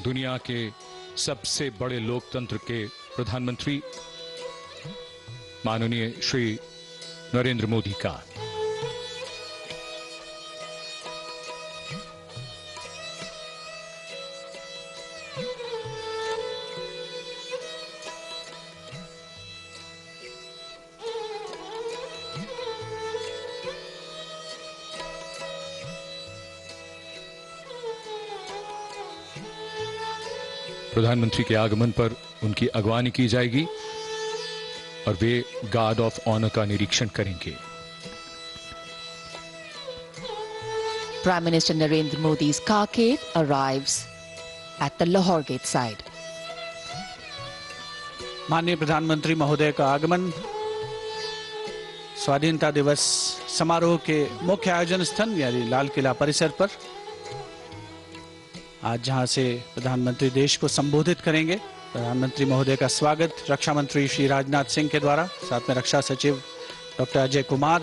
दुनिया के सबसे बड़े लोकतंत्र के प्रधानमंत्री माननीय श्री नरेंद्र मोदी का प्रधानमंत्री के आगमन पर उनकी अगवानी की जाएगी और वे गार्ड ऑफ ऑनर का निरीक्षण करेंगे। Prime Minister Narendra Modi's carcade arrives at the Lahore Gate side. माननीय प्रधानमंत्री महोदय का आगमन स्वाधीनता दिवस समारोह के मुख्य आयोजन स्थल यानी लाल किला परिसर पर आज जहां से प्रधानमंत्री देश को संबोधित करेंगे। प्रधानमंत्री महोदय का स्वागत रक्षा मंत्री श्री राजनाथ सिंह के द्वारा, साथ में रक्षा सचिव डॉक्टर अजय कुमार,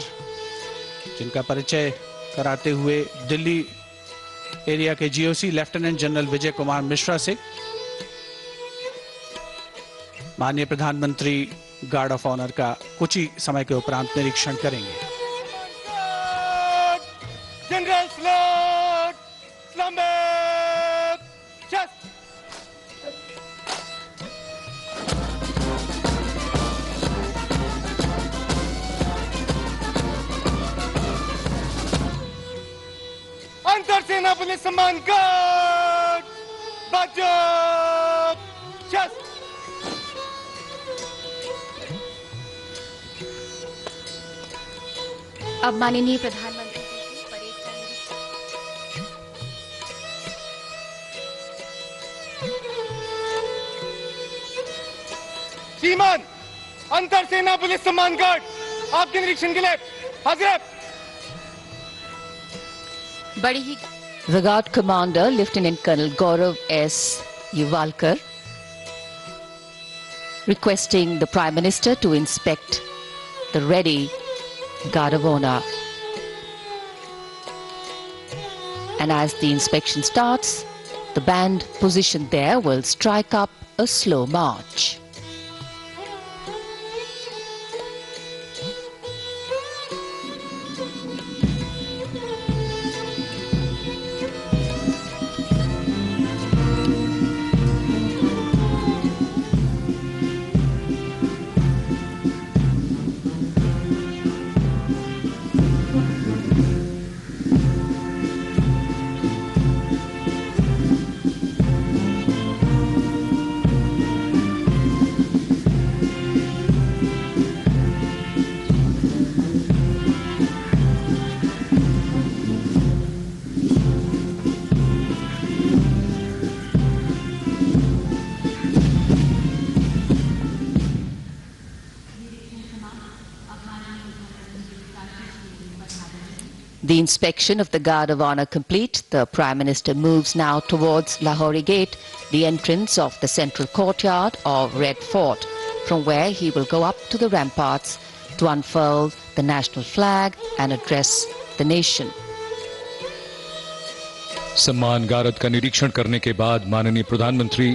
जिनका परिचय कराते हुए दिल्ली एरिया के GOC lieutenant general Vijay Kumar Mishra से माननीय प्रधानमंत्री गार्ड ऑफ ऑनर का कुछ ही समय के उपरांत निरीक्षण करेंगे। जनरल सैल्यूट, सलाम, चेस्ट। अंतर सेना पुलिस सम्मान गार्ड, बाजू, चेस्ट। अब माननीय प्रधानमंत्री जी की परेड का निरीक्षण। श्रीमान, अंतर सेना पुलिस सम्मान गार्ड आपके निरीक्षण के लिए हाजिर है। बड़ी ही The Guard Commander, Lieutenant Colonel Gaurav S. Yuvalkar, requesting the Prime Minister to inspect the ready Guard of Honor. And as the inspection starts, the band positioned there will strike up a slow march. The inspection of the Guard of Honor complete, the Prime Minister moves now towards Lahore Gate, the entrance of the central courtyard of Red Fort, from where he will go up to the ramparts to unfurl the national flag and address the nation. सम्मान गारद का निरीक्षण करने के बाद माननीय प्रधानमंत्री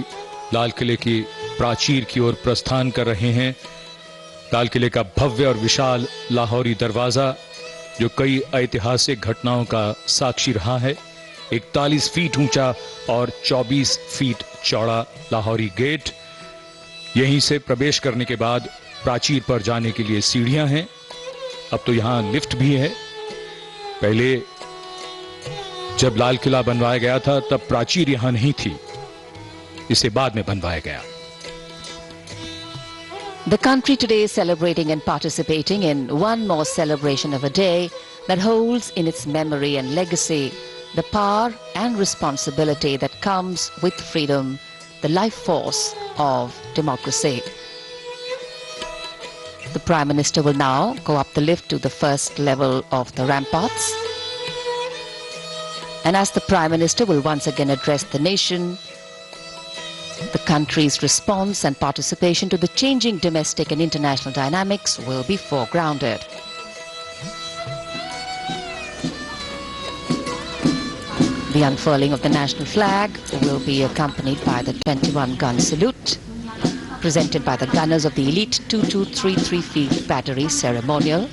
लाल किले की प्राचीर की ओर प्रस्थान कर रहे हैं। लाल किले का भव्य और विशाल लाहौरी दरवाजा, जो कई ऐतिहासिक घटनाओं का साक्षी रहा है, 41 फीट ऊंचा और 24 फीट चौड़ा लाहौरी गेट। यहीं से प्रवेश करने के बाद प्राचीर पर जाने के लिए सीढ़ियां हैं। अब तो यहां लिफ्ट भी है। पहले जब लाल किला बनवाया गया था तब प्राचीर यहां नहीं थी, इसे बाद में बनवाया गया। The country today is celebrating and participating in one more celebration of a day that holds in its memory and legacy the power and responsibility that comes with freedom, the life force of democracy. The Prime Minister will now go up the lift to the first level of the ramparts. And as the Prime Minister will once again address the nation, the country's response and participation to the changing domestic and international dynamics will be foregrounded. The unfurling of the national flag will be accompanied by the 21-gun salute, presented by the gunners of the elite 2233 Field Battery Ceremonial,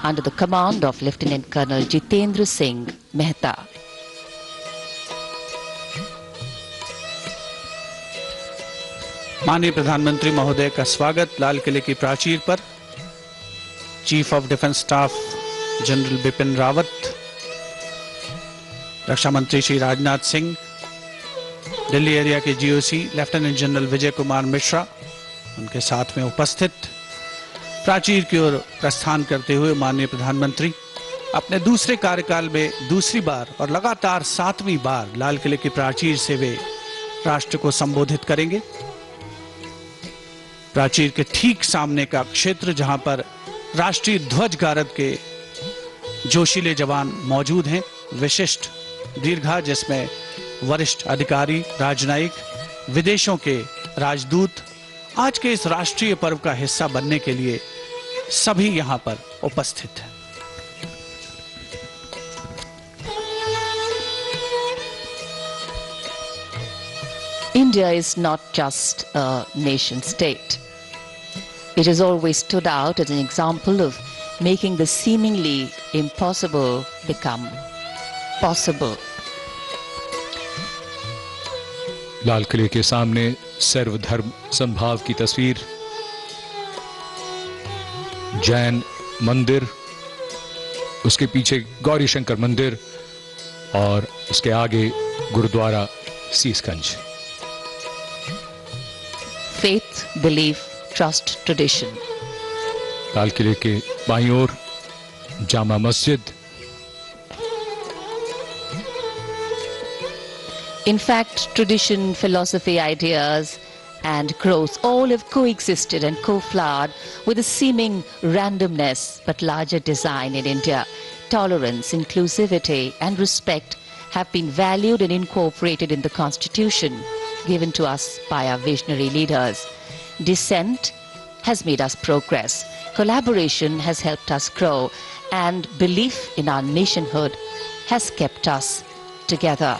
under the command of Lieutenant Colonel Jitendra Singh Mehta. माननीय प्रधानमंत्री महोदय का स्वागत लाल किले की प्राचीर पर chief of defence staff general Bipin Rawat, रक्षा मंत्री श्री राजनाथ सिंह, दिल्ली एरिया के GOC lieutenant general Vijay Kumar Mishra उनके साथ में उपस्थित, प्राचीर की ओर प्रस्थान करते हुए माननीय प्रधानमंत्री अपने दूसरे कार्यकाल में दूसरी बार और लगातार 7वीं बार लाल किले की प्राचीर से वे राष्ट्र को संबोधित करेंगे। प्राचीर के ठीक सामने का क्षेत्र जहां पर राष्ट्रीय ध्वज गारद के जोशीले जवान मौजूद हैं, विशिष्ट दीर्घा जिसमें वरिष्ठ अधिकारी, राजनयिक, विदेशों के राजदूत आज के इस राष्ट्रीय पर्व का हिस्सा बनने के लिए सभी यहां पर उपस्थित हैं। India is not just a nation state. It has always stood out as an example of making the seemingly impossible become possible. लाल किले के सामने सर्वधर्म समभाव की तस्वीर, जैन मंदिर, उसके पीछे गौरी शंकर मंदिर और उसके आगे gurdwara Sisganj. Faith, belief, trust, tradition. लाल किले के बाईं ओर Jama Masjid. In fact, tradition, philosophy, ideas and growth all have coexisted and co-flowered with a seeming randomness but larger design in India. Tolerance, inclusivity and respect have been valued and incorporated in the Constitution given to us by our visionary leaders. Dissent has made us progress. Collaboration has helped us grow, and belief in our nationhood has kept us together.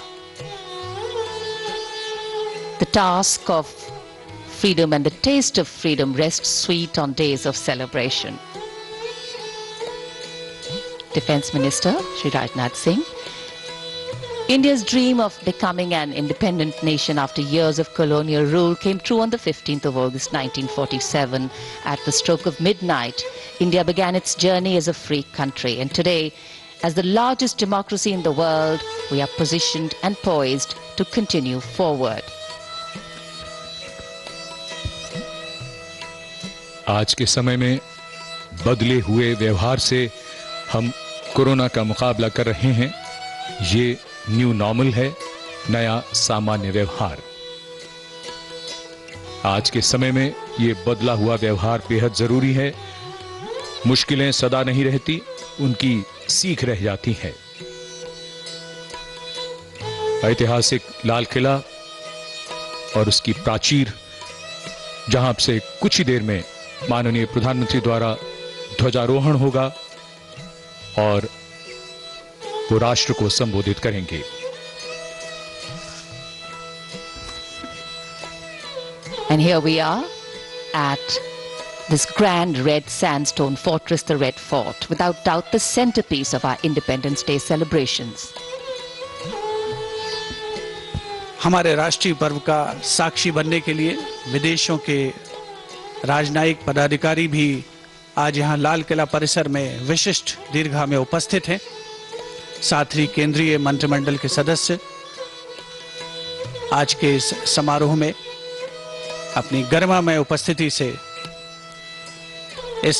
The task of freedom and the taste of freedom rests sweet on days of celebration. Defence Minister Shri Rajnath Singh. India's dream of becoming an independent nation after years of colonial rule came true on the 15th of August 1947. At the stroke of midnight, India began its journey as a free country. And today, as the largest democracy in the world, we are positioned and poised to continue forward. आज के समय में बदले हुए व्यवहार से हम corona का मुकाबला कर रहे हैं। ये न्यू नॉर्मल है, नया सामान्य व्यवहार। आज के समय में ये बदला हुआ व्यवहार बेहद जरूरी है। मुश्किलें सदा नहीं रहती, उनकी सीख रह जाती है। ऐतिहासिक लाल किला और उसकी प्राचीर, जहां से कुछ ही देर में माननीय प्रधानमंत्री द्वारा ध्वजारोहण होगा और वो राष्ट्र को संबोधित करेंगे। And here we are at this grand red sandstone fortress, the Red Fort, without doubt the centerpiece of our Independence Day celebrations. हमारे राष्ट्रीय पर्व का साक्षी बनने के लिए विदेशों के राजनयिक पदाधिकारी भी आज यहाँ लाल किला परिसर में विशिष्ट दीर्घा में उपस्थित हैं। साथ ही केंद्रीय मंत्रिमंडल के सदस्य आज के इस समारोह में अपनी गरिमामय उपस्थिति से इस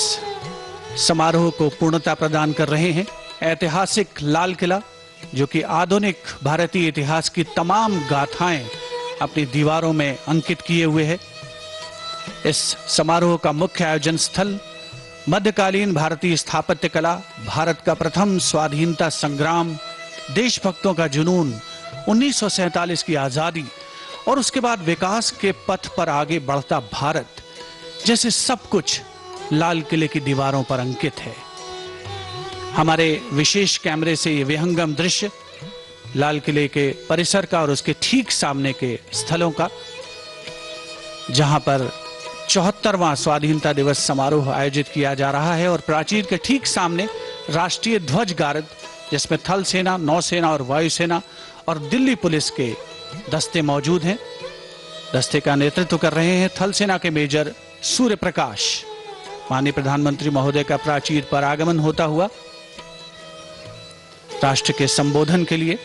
समारोह को पूर्णता प्रदान कर रहे हैं। ऐतिहासिक लाल किला जो कि आधुनिक भारतीय इतिहास की तमाम गाथाएं अपनी दीवारों में अंकित किए हुए है। इस समारोह का मुख्य आयोजन स्थल मध्यकालीन भारतीय स्थापत्य कला, भारत का प्रथम स्वाधीनता संग्राम, देशभक्तों का जुनून, 1947 की आजादी और उसके बाद विकास के पथ पर आगे बढ़ता भारत, जैसे सब कुछ लाल किले की दीवारों पर अंकित है। हमारे विशेष कैमरे से ये विहंगम दृश्य लाल किले के परिसर का और उसके ठीक सामने के स्थलों का, जहां पर 74वां स्वाधीनता दिवस समारोह आयोजित किया जा रहा है। और प्राचीर के ठीक सामने राष्ट्रीय ध्वज गार्ड, जिसमें थल सेना, नौसेना और वायुसेना और दिल्ली पुलिस के दस्ते मौजूद हैं। दस्ते का नेतृत्व कर रहे हैं थल सेना के मेजर सूर्य प्रकाश। माननीय प्रधानमंत्री महोदय का प्राचीर पर आगमन होता हुआ राष्ट्र के संबोधन के लिए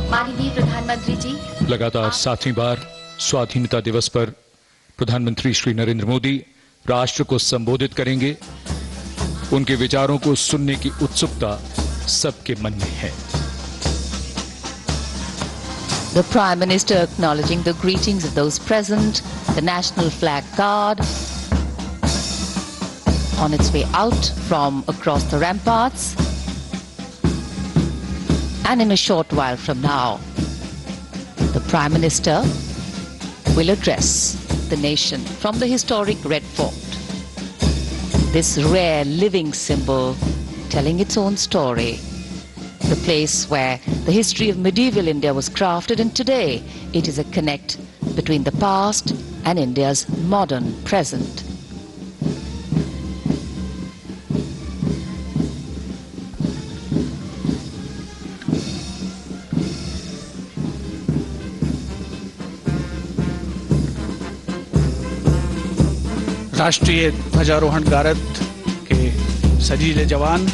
माननीय प्रधानमंत्री जी, लगातार 7वीं बार स्वाधीनता दिवस पर प्रधानमंत्री श्री नरेंद्र मोदी राष्ट्र को संबोधित करेंगे। उनके विचारों को सुनने की उत्सुकता सबके मन में है। The Prime Minister acknowledging the greetings of those present, the National Flag Guard on its way out from across the ramparts. And in a short while from now, the Prime Minister will address the nation from the historic Red Fort. This rare living symbol telling its own story. The place where the history of medieval India was crafted, and today it is a connect between the past and India's modern present. राष्ट्रीय ध्वजारोहण गारद के सजीले जवान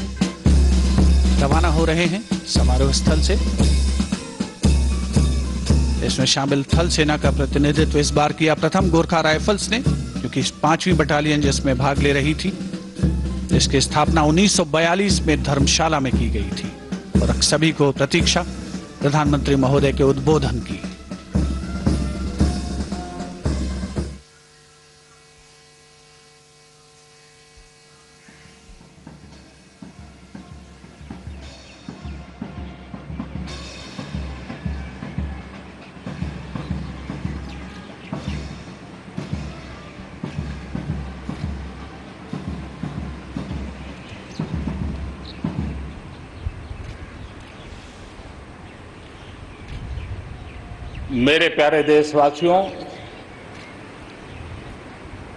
रवाना हो रहे हैं समारोह स्थल से। इसमें शामिल थल सेना का प्रतिनिधित्व इस बार किया प्रथम गोरखा राइफल्स ने, क्योंकि 5वीं बटालियन जिसमें भाग ले रही थी, जिसकी स्थापना 1942 में धर्मशाला में की गई थी। और सभी को प्रतीक्षा प्रधानमंत्री महोदय के उद्बोधन की। मेरे प्यारे देशवासियों,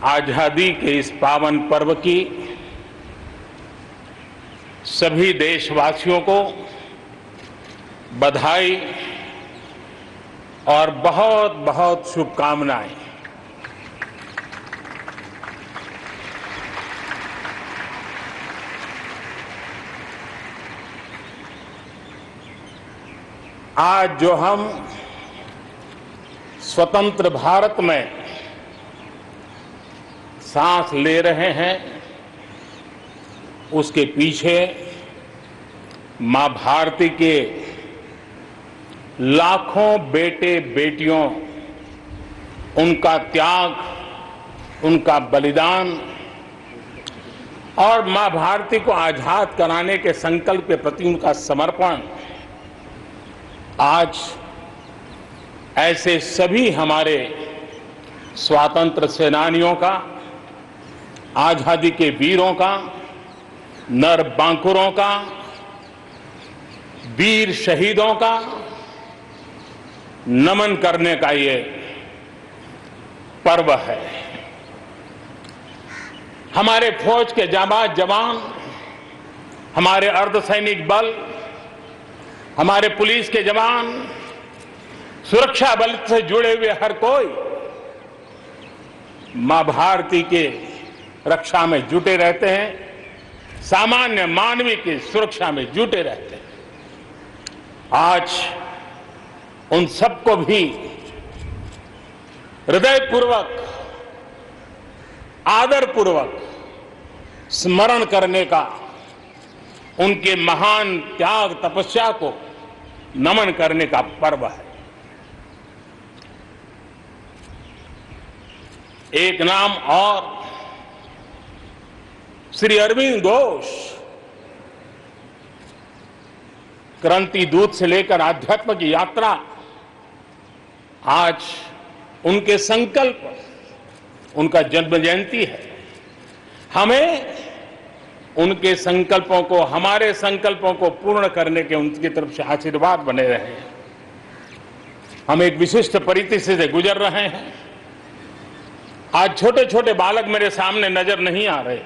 आजादी के इस पावन पर्व की सभी देशवासियों को बधाई और बहुत बहुत शुभकामनाएं। आज जो हम स्वतंत्र भारत में सांस ले रहे हैं, उसके पीछे मां भारती के लाखों बेटे बेटियों, उनका त्याग, उनका बलिदान और मां भारती को आजाद कराने के संकल्प के प्रति उनका समर्पण आज ऐसे सभी हमारे स्वातंत्र सेनानियों का, आजादी के वीरों का, नर बांकुरों का, वीर शहीदों का नमन करने का ये पर्व है। हमारे फौज के जाबाज जवान, हमारे अर्धसैनिक बल, हमारे पुलिस के जवान, सुरक्षा बल से जुड़े हुए हर कोई मां भारती के रक्षा में जुटे रहते हैं, सामान्य मानवीय की सुरक्षा में जुटे रहते हैं। आज उन सबको भी हृदयपूर्वक, आदरपूर्वक स्मरण करने का, उनके महान त्याग तपस्या को नमन करने का पर्व है। एक नाम और, श्री अरविंद घोष क्रांति दूत से लेकर आध्यात्म की यात्रा, आज उनके संकल्प, उनका जन्म जयंती है। हमें उनके संकल्पों को, हमारे संकल्पों को पूर्ण करने के उनकी तरफ से आशीर्वाद बने रहे। हम एक विशिष्ट परिस्थिति से गुजर रहे हैं। आज छोटे छोटे बालक मेरे सामने नजर नहीं आ रहे।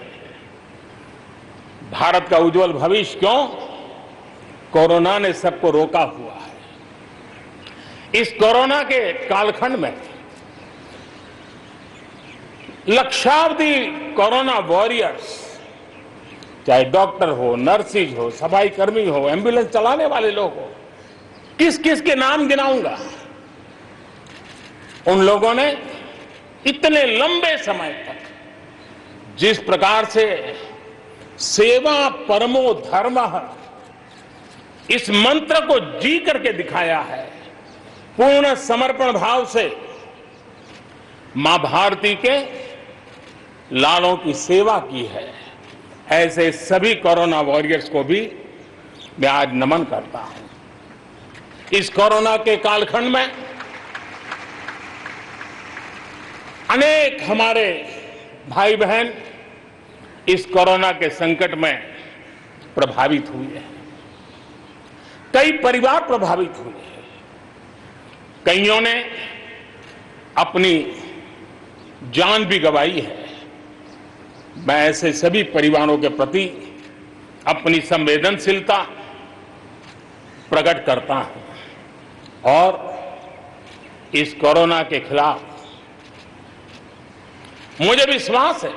भारत का उज्जवल भविष्य क्यों? कोरोना ने सबको रोका हुआ है। इस कोरोना के कालखंड में लक्षावधि कोरोना वॉरियर्स, चाहे डॉक्टर हो, नर्सिस हो, सफाई कर्मी हो, एम्बुलेंस चलाने वाले लोग हो, किस किस के नाम गिनाऊंगा। उन लोगों ने इतने लंबे समय तक जिस प्रकार से सेवा परमो धर्मः इस मंत्र को जी करके दिखाया है, पूर्ण समर्पण भाव से मां भारती के लालों की सेवा की है, ऐसे सभी कोरोना वॉरियर्स को भी मैं आज नमन करता हूं। इस कोरोना के कालखंड में अनेक हमारे भाई बहन इस कोरोना के संकट में प्रभावित हुए हैं। कई परिवार प्रभावित हुए हैं। कईयों ने अपनी जान भी गंवाई है। मैं ऐसे सभी परिवारों के प्रति अपनी संवेदनशीलता प्रकट करता हूं और इस कोरोना के खिलाफ मुझे विश्वास है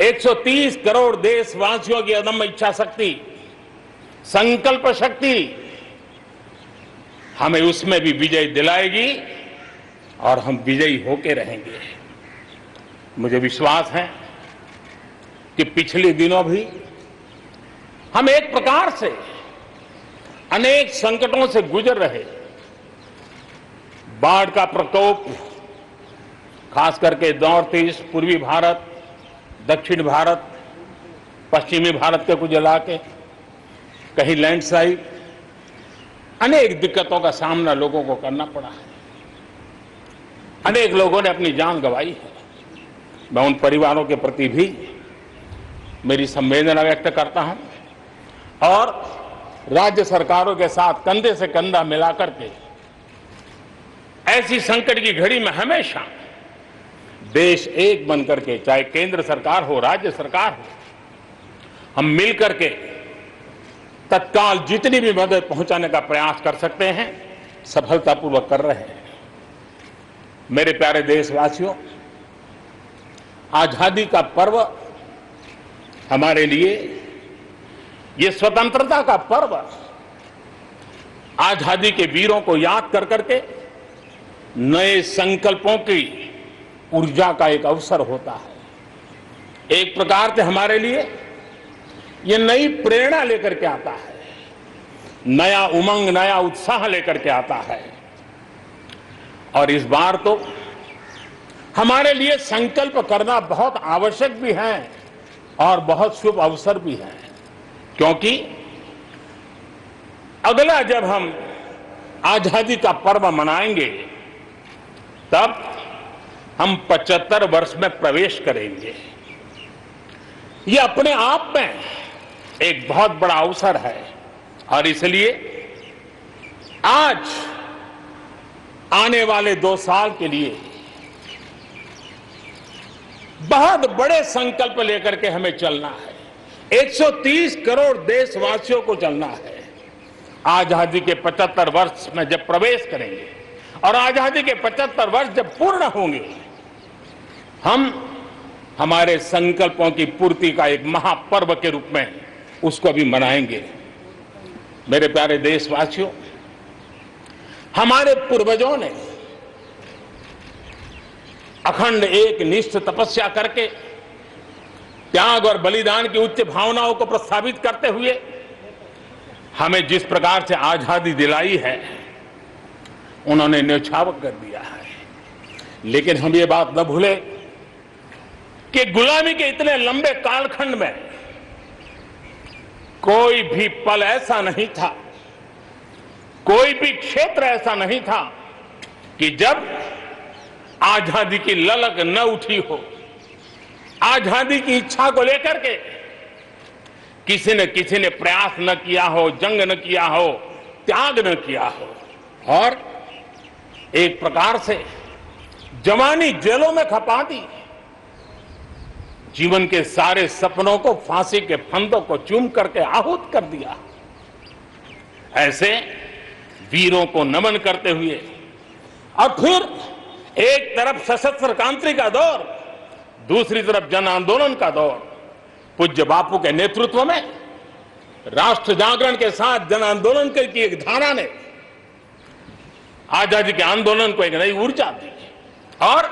130 करोड़ देशवासियों की अदम्य इच्छा शक्ति, संकल्प शक्ति हमें उसमें भी विजय दिलाएगी और हम विजयी होके रहेंगे। मुझे विश्वास है कि पिछले दिनों भी हम एक प्रकार से अनेक संकटों से गुजर रहे। बाढ़ का प्रकोप, खास करके नॉर्थ ईस्ट, पूर्वी भारत, दक्षिण भारत, पश्चिमी भारत के कुछ इलाके, कहीं लैंडस्लाइड, अनेक दिक्कतों का सामना लोगों को करना पड़ा है। अनेक लोगों ने अपनी जान गंवाई है। मैं उन परिवारों के प्रति भी मेरी संवेदना व्यक्त करता हूं और राज्य सरकारों के साथ कंधे से कंधा मिलाकर के ऐसी संकट की घड़ी में हमेशा देश एक बनकर के, चाहे केंद्र सरकार हो, राज्य सरकार हो, हम मिलकर के तत्काल जितनी भी मदद पहुंचाने का प्रयास कर सकते हैं, सफलतापूर्वक कर रहे हैं। मेरे प्यारे देशवासियों, आजादी का पर्व हमारे लिए, ये स्वतंत्रता का पर्व आजादी के वीरों को याद कर करके नए संकल्पों की ऊर्जा का एक अवसर होता है। एक प्रकार से हमारे लिए ये नई प्रेरणा लेकर के आता है, नया उमंग, नया उत्साह लेकर के आता है। और इस बार तो हमारे लिए संकल्प करना बहुत आवश्यक भी है और बहुत शुभ अवसर भी है, क्योंकि अगला जब हम आजादी का पर्व मनाएंगे तब हम 75 वर्ष में प्रवेश करेंगे। ये अपने आप में एक बहुत बड़ा अवसर है और इसलिए आज आने वाले 2 साल के लिए बहुत बड़े संकल्प लेकर के हमें चलना है। 130 करोड़ देशवासियों को चलना है। आजादी के 75 वर्ष में जब प्रवेश करेंगे और आजादी के 75 वर्ष जब पूर्ण होंगे, हम हमारे संकल्पों की पूर्ति का एक महापर्व के रूप में उसको भी मनाएंगे। मेरे प्यारे देशवासियों, हमारे पूर्वजों ने अखंड एक निष्ठ तपस्या करके त्याग और बलिदान की उच्च भावनाओं को प्रस्तावित करते हुए हमें जिस प्रकार से आजादी दिलाई है, उन्होंने न्यौछावर कर दिया है। लेकिन हम ये बात न भूले कि गुलामी के इतने लंबे कालखंड में कोई भी पल ऐसा नहीं था, कोई भी क्षेत्र ऐसा नहीं था कि जब आजादी की ललक न उठी हो, आजादी की इच्छा को लेकर के किसी ने प्रयास न किया हो, जंग न किया हो, त्याग न किया हो और एक प्रकार से जवानी जेलों में खपा दी, जीवन के सारे सपनों को फांसी के फंदों को चूम करके आहूत कर दिया। ऐसे वीरों को नमन करते हुए और फिर एक तरफ सशस्त्र क्रांति का दौर, दूसरी तरफ जन आंदोलन का दौर, पूज्य बापू के नेतृत्व में राष्ट्र जागरण के साथ जन आंदोलन की एक धारा ने आजादी के आंदोलन को एक नई ऊर्जा दी और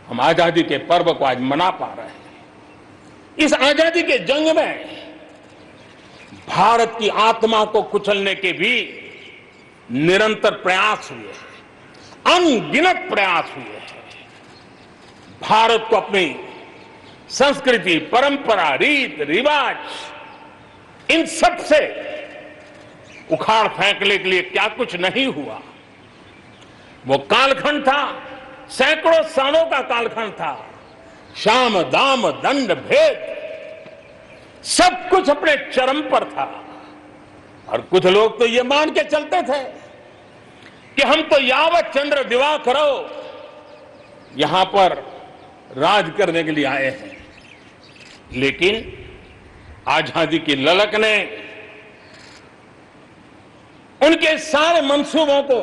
हम आजादी के पर्व को आज मना पा रहे हैं। इस आजादी के जंग में भारत की आत्मा को कुचलने के भी निरंतर प्रयास हुए हैं, अनगिनत प्रयास हुए हैं। भारत को अपनी संस्कृति, परंपरा, रीत रिवाज इन सब से उखाड़ फेंकने के लिए क्या कुछ नहीं हुआ। वो कालखंड था, सैकड़ों सालों का कालखंड था। शाम दाम दंड भेद सब कुछ अपने चरम पर था और कुछ लोग तो ये मान के चलते थे कि हम तो यावत चंद्र दिवाकरो यहां पर राज करने के लिए आए हैं। लेकिन आजादी की ललक ने उनके सारे मंसूबों को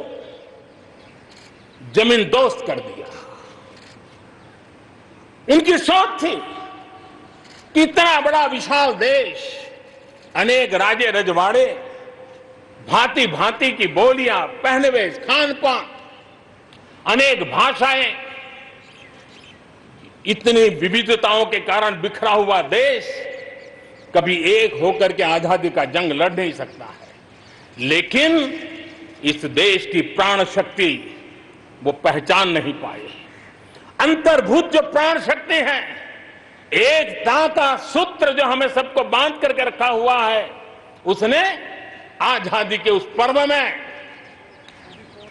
जमीन दोस्त कर दिया। उनकी सोच थी कि इतना बड़ा विशाल देश, अनेक राजे रजवाड़े, भांति भांति की बोलियां, पहनवेश, खान पान, अनेक भाषाएं, इतनी विविधताओं के कारण बिखरा हुआ देश कभी एक होकर के आजादी का जंग लड़ नहीं सकता है। लेकिन इस देश की प्राण शक्ति वो पहचान नहीं पाए। अंतर्भूत जो प्राण शक्ति है, एकता का सूत्र जो हमें सबको बांध करके रखा हुआ है, उसने आजादी के उस पर्व में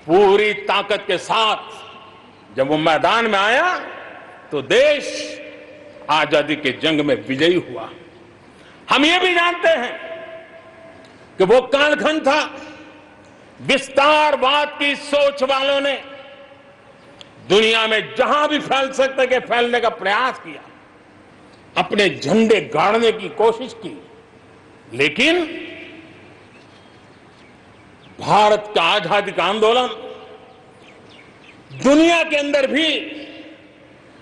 पूरी ताकत के साथ जब वो मैदान में आया तो देश आजादी के जंग में विजयी हुआ। हम ये भी जानते हैं कि वो कालखंड था, विस्तारवाद की सोच वालों ने दुनिया में जहां भी फैल सकते के फैलने का प्रयास किया, अपने झंडे गाड़ने की कोशिश की। लेकिन भारत का आजादी का आंदोलन दुनिया के अंदर भी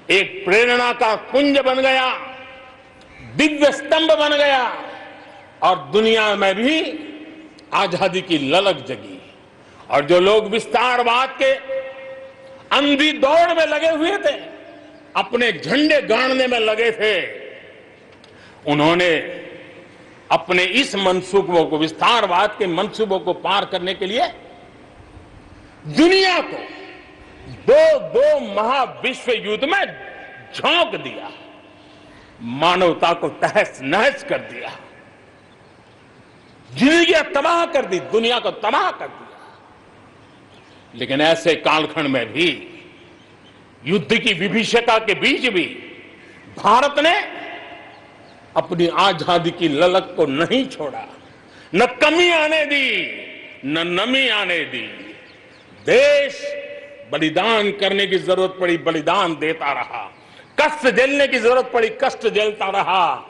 एक प्रेरणा का पुंज बन गया, दिव्य स्तंभ बन गया और दुनिया में भी आजादी की ललक जगी और जो लोग विस्तारवाद के अंधी दौड़ में लगे हुए थे, अपने झंडे गाड़ने में लगे थे, उन्होंने अपने इस मंसूबों को, विस्तारवाद के मंसूबों को पार करने के लिए दुनिया को दो महाविश्व युद्ध में झोंक दिया, मानवता को तहस नहस कर दिया, जिंदगियां तबाह कर दी, दुनिया को तबाह कर दिया। लेकिन ऐसे कालखंड में भी, युद्ध की विभीषिका के बीच भी भारत ने अपनी आजादी की ललक को नहीं छोड़ा, न कमी आने दी, न नमी आने दी। देश बलिदान करने की जरूरत पड़ी, बलिदान देता रहा, कष्ट झेलने की जरूरत पड़ी, कष्ट झेलता रहा,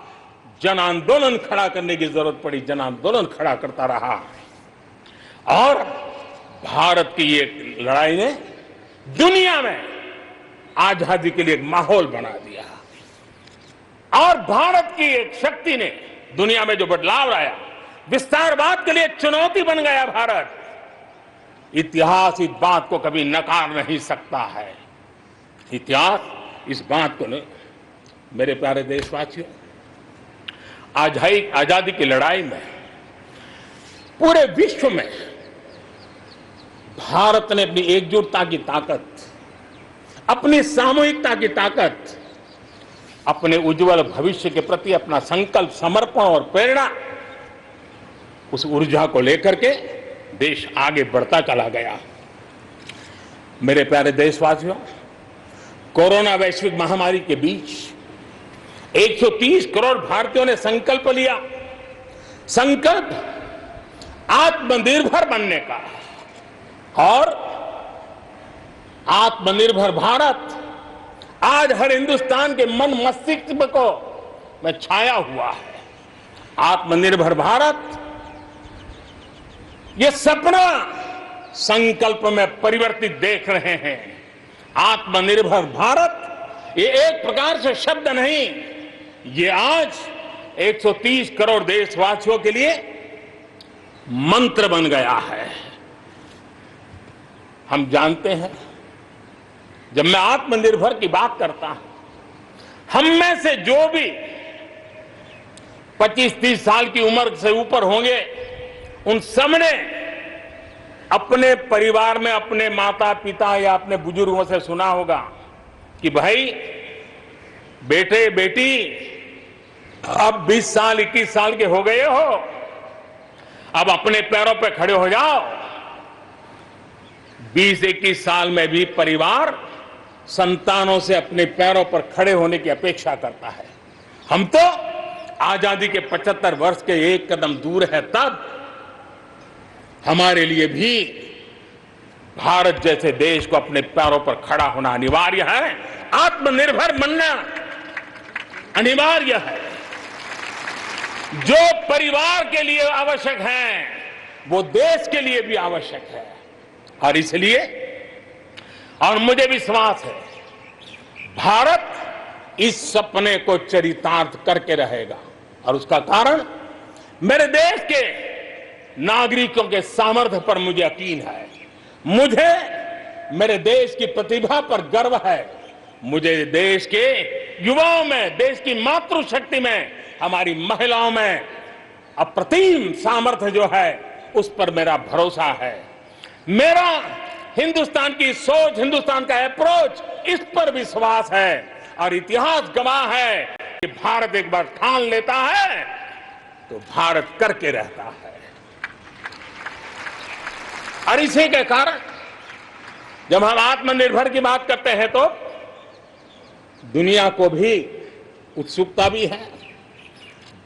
जन आंदोलन खड़ा करने की जरूरत पड़ी, जन आंदोलन खड़ा करता रहा। और भारत की ये लड़ाई ने दुनिया में आजादी के लिए एक माहौल बना दिया। और भारत की एक शक्ति ने दुनिया में जो बदलाव लाया, विस्तारवाद के लिए चुनौती बन गया भारत। इतिहास इस बात को कभी नकार नहीं सकता है। इतिहास इस बात को नहीं। मेरे प्यारे देशवासियों, आजादी की लड़ाई में पूरे विश्व में भारत ने अपनी एकजुटता की ताकत, अपनी सामूहिकता की ताकत, अपने उज्जवल भविष्य के प्रति अपना संकल्प, समर्पण और प्रेरणा, उस ऊर्जा को लेकर के देश आगे बढ़ता चला गया। मेरे प्यारे देशवासियों, कोरोना वैश्विक महामारी के बीच 130 करोड़ भारतीयों ने संकल्प लिया, संकल्प आत्मनिर्भर बनने का। और आत्मनिर्भर भारत आज हर हिंदुस्तान के मन मस्तिष्क को में छाया हुआ है। आत्मनिर्भर भारत, ये सपना संकल्प में परिवर्तित देख रहे हैं। आत्मनिर्भर भारत ये एक प्रकार से शब्द नहीं, ये आज 130 करोड़ देशवासियों के लिए मंत्र बन गया है। हम जानते हैं, जब मैं आत्मनिर्भर की बात करता हूं, हम में से जो भी 25-30 साल की उम्र से ऊपर होंगे, उन सबने अपने परिवार में अपने माता पिता या अपने बुजुर्गों से सुना होगा कि भाई, बेटे बेटी, अब 20 साल 21 साल के हो गए हो, अब अपने पैरों पे खड़े हो जाओ। 20-21 साल में भी परिवार संतानों से अपने पैरों पर खड़े होने की अपेक्षा करता है। हम तो आजादी के 75 वर्ष के एक कदम दूर है, तब हमारे लिए भी भारत जैसे देश को अपने पैरों पर खड़ा होना अनिवार्य है। आत्मनिर्भर बनना अनिवार्य है। जो परिवार के लिए आवश्यक है, वो देश के लिए भी आवश्यक है। और इसलिए, और मुझे विश्वास है, भारत इस सपने को चरितार्थ करके रहेगा। और उसका कारण मेरे देश के नागरिकों के सामर्थ्य पर मुझे यकीन है। मुझे मेरे देश की प्रतिभा पर गर्व है। मुझे देश के युवाओं में, देश की मातृशक्ति में, हमारी महिलाओं में अप्रतिम सामर्थ्य जो है, उस पर मेरा भरोसा है। मेरा हिंदुस्तान की सोच, हिंदुस्तान का अप्रोच, इस पर विश्वास है। और इतिहास गवाह है कि भारत एक बार ठान लेता है तो भारत करके रहता है। और इसी के कारण जब हम आत्मनिर्भर की बात करते हैं तो दुनिया को भी उत्सुकता भी है,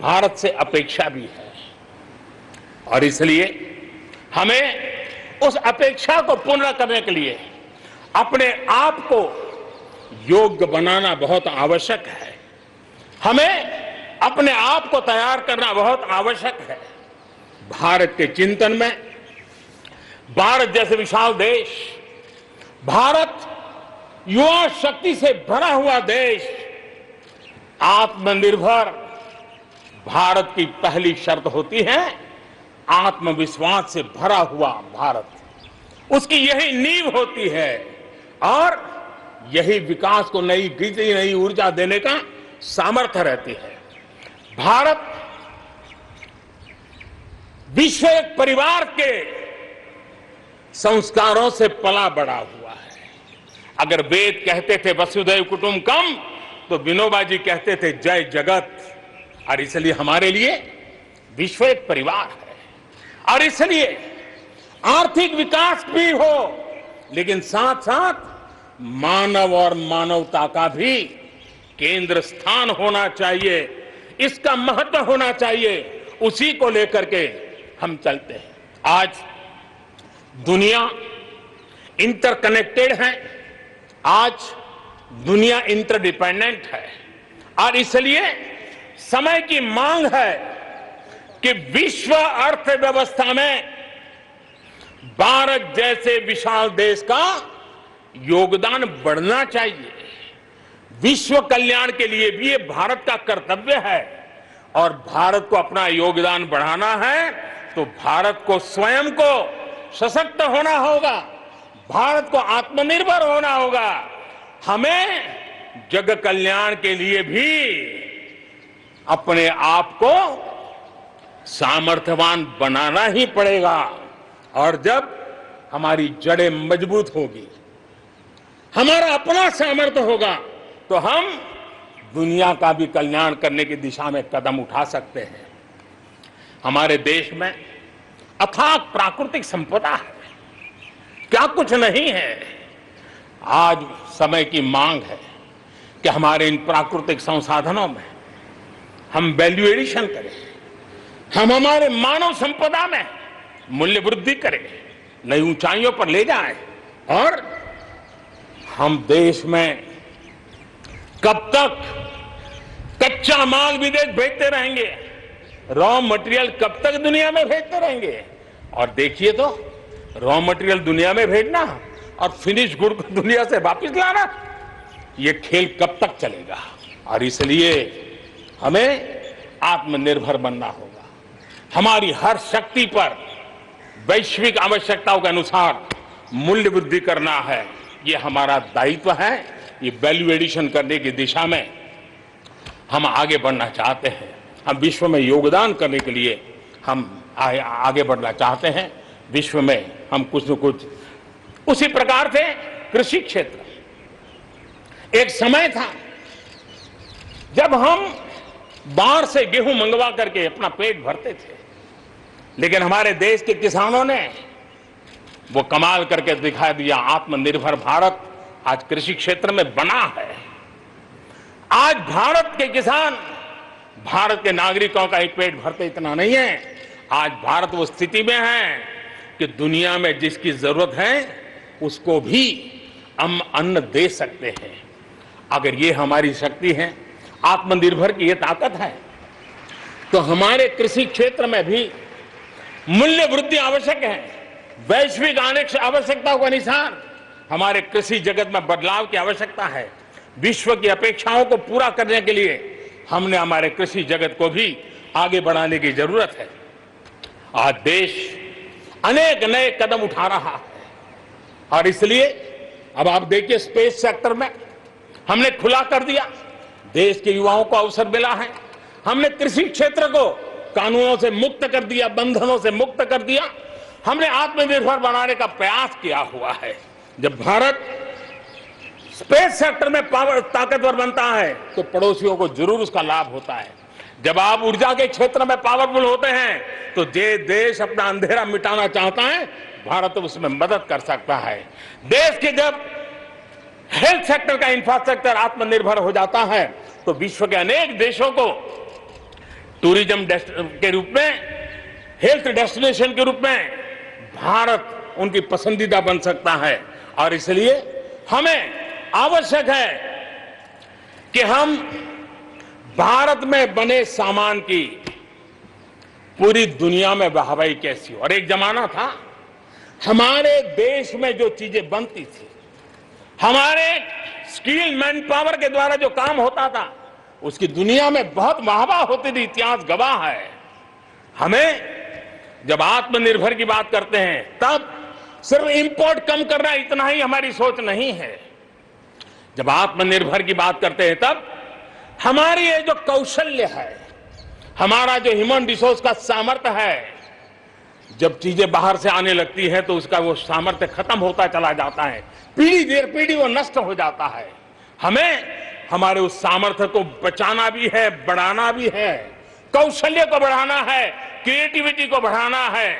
भारत से अपेक्षा भी है। और इसलिए हमें उस अपेक्षा को पूर्ण करने के लिए अपने आप को योग्य बनाना बहुत आवश्यक है। हमें अपने आप को तैयार करना बहुत आवश्यक है। भारत के चिंतन में, भारत जैसे विशाल देश, भारत युवा शक्ति से भरा हुआ देश, आत्मनिर्भर भारत की पहली शर्त होती है आत्मविश्वास से भरा हुआ भारत, उसकी यही नींव होती है और यही विकास को नई गति, नई ऊर्जा देने का सामर्थ्य रहती है। भारत विश्व एक परिवार के संस्कारों से पला बड़ा हुआ है। अगर वेद कहते थे वसुधैव कुटुंबकम, तो विनोबा जी कहते थे जय जगत। और इसलिए हमारे लिए विश्व एक परिवार है, और इसलिए आर्थिक विकास भी हो, लेकिन साथ साथ मानव और मानवता का भी केंद्र स्थान होना चाहिए, इसका महत्व होना चाहिए। उसी को लेकर के हम चलते हैं। आज दुनिया इंटरकनेक्टेड है, आज दुनिया इंटरडिपेंडेंट है, और इसलिए समय की मांग है कि विश्व अर्थव्यवस्था में भारत जैसे विशाल देश का योगदान बढ़ना चाहिए। विश्व कल्याण के लिए भी ये भारत का कर्तव्य है, और भारत को अपना योगदान बढ़ाना है तो भारत को स्वयं को सशक्त होना होगा, भारत को आत्मनिर्भर होना होगा। हमें जग कल्याण के लिए भी अपने आप को सामर्थ्यवान बनाना ही पड़ेगा, और जब हमारी जड़ें मजबूत होगी, हमारा अपना सामर्थ्य होगा, तो हम दुनिया का भी कल्याण करने की दिशा में कदम उठा सकते हैं। हमारे देश में अथाक प्राकृतिक संपदा है, क्या कुछ नहीं है। आज समय की मांग है कि हमारे इन प्राकृतिक संसाधनों में हम वैल्यू एडिशन करें, हम हमारे मानव संपदा में मूल्य वृद्धि करें, नई ऊंचाइयों पर ले जाएं, और हम देश में कब तक कच्चा माल विदेश भेजते रहेंगे, रॉ मटेरियल कब तक दुनिया में भेजते रहेंगे। और देखिए तो रॉ मटेरियल दुनिया में भेजना और फिनिश गुड को दुनिया से वापस लाना, ये खेल कब तक चलेगा। और इसलिए हमें आत्मनिर्भर बनना होगा, हमारी हर शक्ति पर वैश्विक आवश्यकताओं के अनुसार मूल्य वृद्धि करना है, ये हमारा दायित्व है। ये वैल्यू एडिशन करने की दिशा में हम आगे बढ़ना चाहते हैं, हम विश्व में योगदान करने के लिए हम आगे बढ़ना चाहते हैं। विश्व में हम कुछ न कुछ, उसी प्रकार से कृषि क्षेत्र, एक समय था जब हम बाहर से गेहूं मंगवा करके अपना पेट भरते थे, लेकिन हमारे देश के किसानों ने वो कमाल करके दिखा दिया। आत्मनिर्भर भारत आज कृषि क्षेत्र में बना है। आज भारत के किसान, भारत के नागरिकों का ही पेट भरते इतना नहीं है, आज भारत वो स्थिति में है कि दुनिया में जिसकी जरूरत है उसको भी हम अन्न दे सकते हैं। अगर ये हमारी शक्ति है, आत्मनिर्भर की ये ताकत है, तो हमारे कृषि क्षेत्र में भी मूल्य वृद्धि आवश्यक है। वैश्विक आवश्यकताओं के अनुसार हमारे कृषि जगत में बदलाव की आवश्यकता है। विश्व की अपेक्षाओं को पूरा करने के लिए हमने हमारे कृषि जगत को भी आगे बढ़ाने की जरूरत है। आज देश अनेक नए कदम उठा रहा है, और इसलिए अब आप देखिए स्पेस सेक्टर में हमने खुला कर दिया, देश के युवाओं को अवसर मिला है। हमने कृषि क्षेत्र को कानूनों से मुक्त कर दिया, बंधनों से मुक्त कर दिया, हमने आत्मनिर्भर बनाने का प्रयास किया हुआ है। जब भारत स्पेस सेक्टर में ताकतवर बनता है तो पड़ोसियों को जरूर उसका लाभ होता है। जब आप ऊर्जा के क्षेत्र में पावरफुल होते हैं तो जे देश अपना अंधेरा मिटाना चाहता है, भारत उसमें मदद कर सकता है। देश के जब हेल्थ सेक्टर का इंफ्रास्ट्रक्चर आत्मनिर्भर हो जाता है तो विश्व के अनेक देशों को टूरिज्म के रूप में, हेल्थ डेस्टिनेशन के रूप में भारत उनकी पसंदीदा बन सकता है। और इसलिए हमें आवश्यक है कि हम भारत में बने सामान की पूरी दुनिया में वाहवाही कैसी हो। और एक जमाना था हमारे देश में जो चीजें बनती थी, हमारे स्किल मैन पावर के द्वारा जो काम होता था, उसकी दुनिया में बहुत वाहवाह होती थी, इतिहास गवाह है। हमें जब आत्मनिर्भर की बात करते हैं तब सिर्फ इंपोर्ट कम करना इतना ही हमारी सोच नहीं है। जब आत्मनिर्भर की बात करते हैं तब हमारी ये जो कौशल्य है, हमारा जो ह्यूमन रिसोर्स का सामर्थ्य है, जब चीजें बाहर से आने लगती हैं तो उसका वो सामर्थ्य खत्म होता चला जाता है, पीढ़ी दर पीढ़ी वो नष्ट हो जाता है। हमें हमारे उस सामर्थ्य को बचाना भी है, बढ़ाना भी है, कौशल्य को बढ़ाना है, क्रिएटिविटी को बढ़ाना है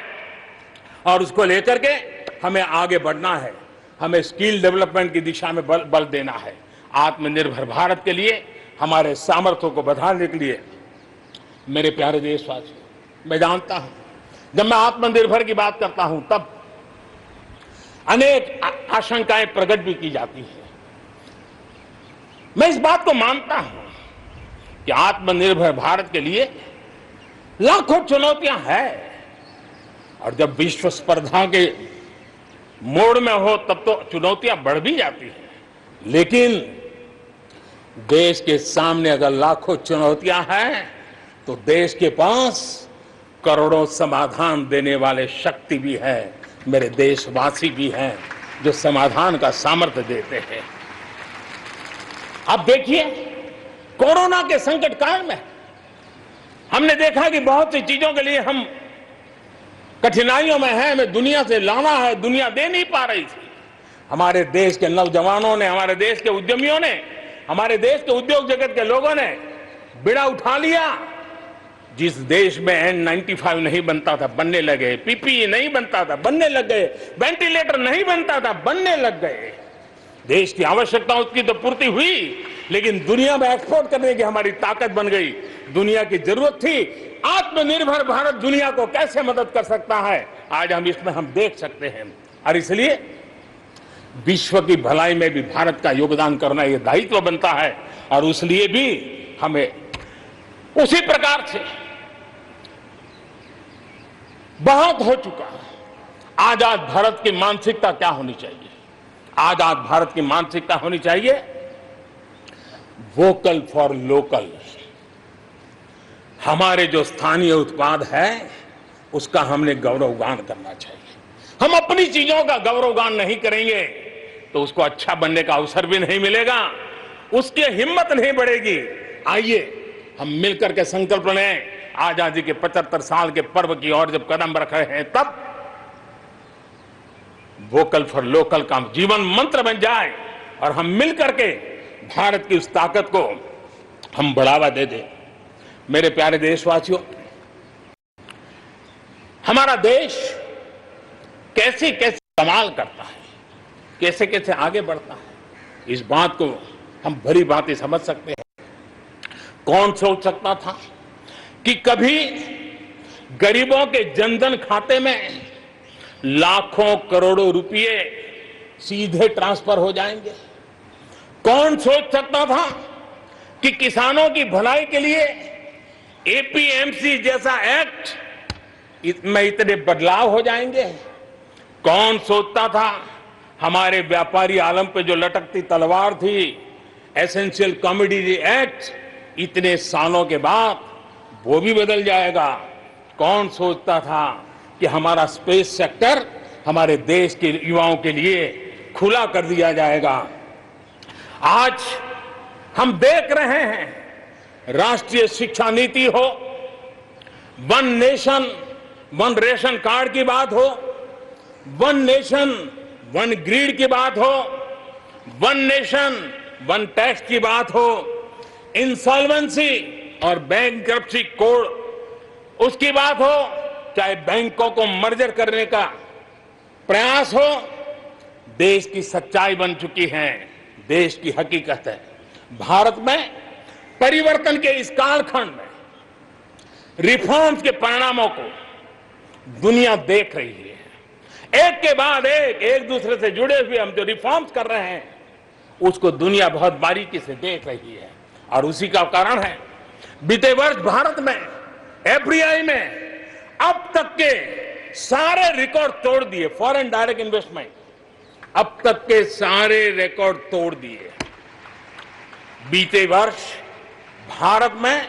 और उसको लेकर के हमें आगे बढ़ना है। हमें स्किल डेवलपमेंट की दिशा में बल देना है। आत्मनिर्भर भारत के लिए, हमारे सामर्थ्य को बढ़ाने के लिए मेरे प्यारे देशवासियों, मैं जानता हूं जब मैं आत्मनिर्भर की बात करता हूं तब अनेक आशंकाएं प्रकट भी की जाती हैं। मैं इस बात को मानता हूं कि आत्मनिर्भर भारत के लिए लाखों चुनौतियां हैं और जब विश्व स्पर्धा के मोड़ में हो तब तो चुनौतियां बढ़ भी जाती हैं, लेकिन देश के सामने अगर लाखों चुनौतियां हैं तो देश के पास करोड़ों समाधान देने वाले शक्ति भी है, मेरे देशवासी भी हैं जो समाधान का सामर्थ्य देते हैं। अब देखिए, कोरोना के संकट काल में हमने देखा कि बहुत सी चीजों के लिए हम कठिनाइयों में हैं, हमें दुनिया से लाना है, दुनिया दे नहीं पा रही थी। हमारे देश के नौजवानों ने, हमारे देश के उद्यमियों ने, हमारे देश के उद्योग जगत के लोगों ने बीड़ा उठा लिया। जिस देश में N95 नहीं बनता था बनने लगे, PPE नहीं बनता था बनने लग गए, वेंटिलेटर नहीं बनता था बनने लग गए। देश की आवश्यकताओं की तो पूर्ति हुई, लेकिन दुनिया में एक्सपोर्ट करने की हमारी ताकत बन गई। दुनिया की जरूरत थी, आत्मनिर्भर भारत दुनिया को कैसे मदद कर सकता है, आज हम इसमें हम देख सकते हैं। और इसलिए विश्व की भलाई में भी भारत का योगदान करना यह दायित्व बनता है और उसलिए भी हमें उसी प्रकार से बहुत हो चुका आजाद भारत की मानसिकता क्या होनी चाहिए। आजाद भारत की मानसिकता होनी चाहिए वोकल फॉर लोकल। हमारे जो स्थानीय उत्पाद है उसका हमने गौरवगान करना चाहिए। हम अपनी चीजों का गौरवगान नहीं करेंगे तो उसको अच्छा बनने का अवसर भी नहीं मिलेगा, उसकी हिम्मत नहीं बढ़ेगी। आइए हम मिलकर के संकल्प लें, आजादी के 75 साल के पर्व की ओर जब कदम रख रहे हैं तब वोकल फॉर लोकल का जीवन मंत्र बन जाए और हम मिलकर के भारत की उस ताकत को हम बढ़ावा दे दें। मेरे प्यारे देशवासियों, हमारा देश कैसे कैसे कमाल करता है, कैसे कैसे आगे बढ़ता है, इस बात को हम भली भांति समझ सकते हैं। कौन सोच सकता था कि कभी गरीबों के जनधन खाते में लाखों करोड़ों रुपए सीधे ट्रांसफर हो जाएंगे। कौन सोच सकता था कि किसानों की भलाई के लिए एपीएमसी जैसा एक्ट में इतने बदलाव हो जाएंगे। कौन सोचता था हमारे व्यापारी आलम पे जो लटकती तलवार थी, एसेंशियल कमोडिटी एक्ट, इतने सालों के बाद वो भी बदल जाएगा। कौन सोचता था कि हमारा स्पेस सेक्टर हमारे देश के युवाओं के लिए खुला कर दिया जाएगा। आज हम देख रहे हैं, राष्ट्रीय शिक्षा नीति हो, one nation one ration card की बात हो, वन नेशन वन ग्रिड की बात हो, वन नेशन वन टैक्स की बात हो, इंसॉल्वेंसी और बैंकरप्सी कोड उसकी बात हो, चाहे बैंकों को मर्जर करने का प्रयास हो, देश की सच्चाई बन चुकी है, देश की हकीकत है। भारत में परिवर्तन के इस कालखंड में रिफॉर्म्स के परिणामों को दुनिया देख रही है। एक के बाद एक दूसरे से जुड़े हुए हम जो रिफॉर्म्स कर रहे हैं उसको दुनिया बहुत बारीकी से देख रही है और उसी का कारण है बीते वर्ष भारत में एफडीआई में अब तक के सारे रिकॉर्ड तोड़ दिए। फॉरेन डायरेक्ट इन्वेस्टमेंट अब तक के सारे रिकॉर्ड तोड़ दिए। बीते वर्ष भारत में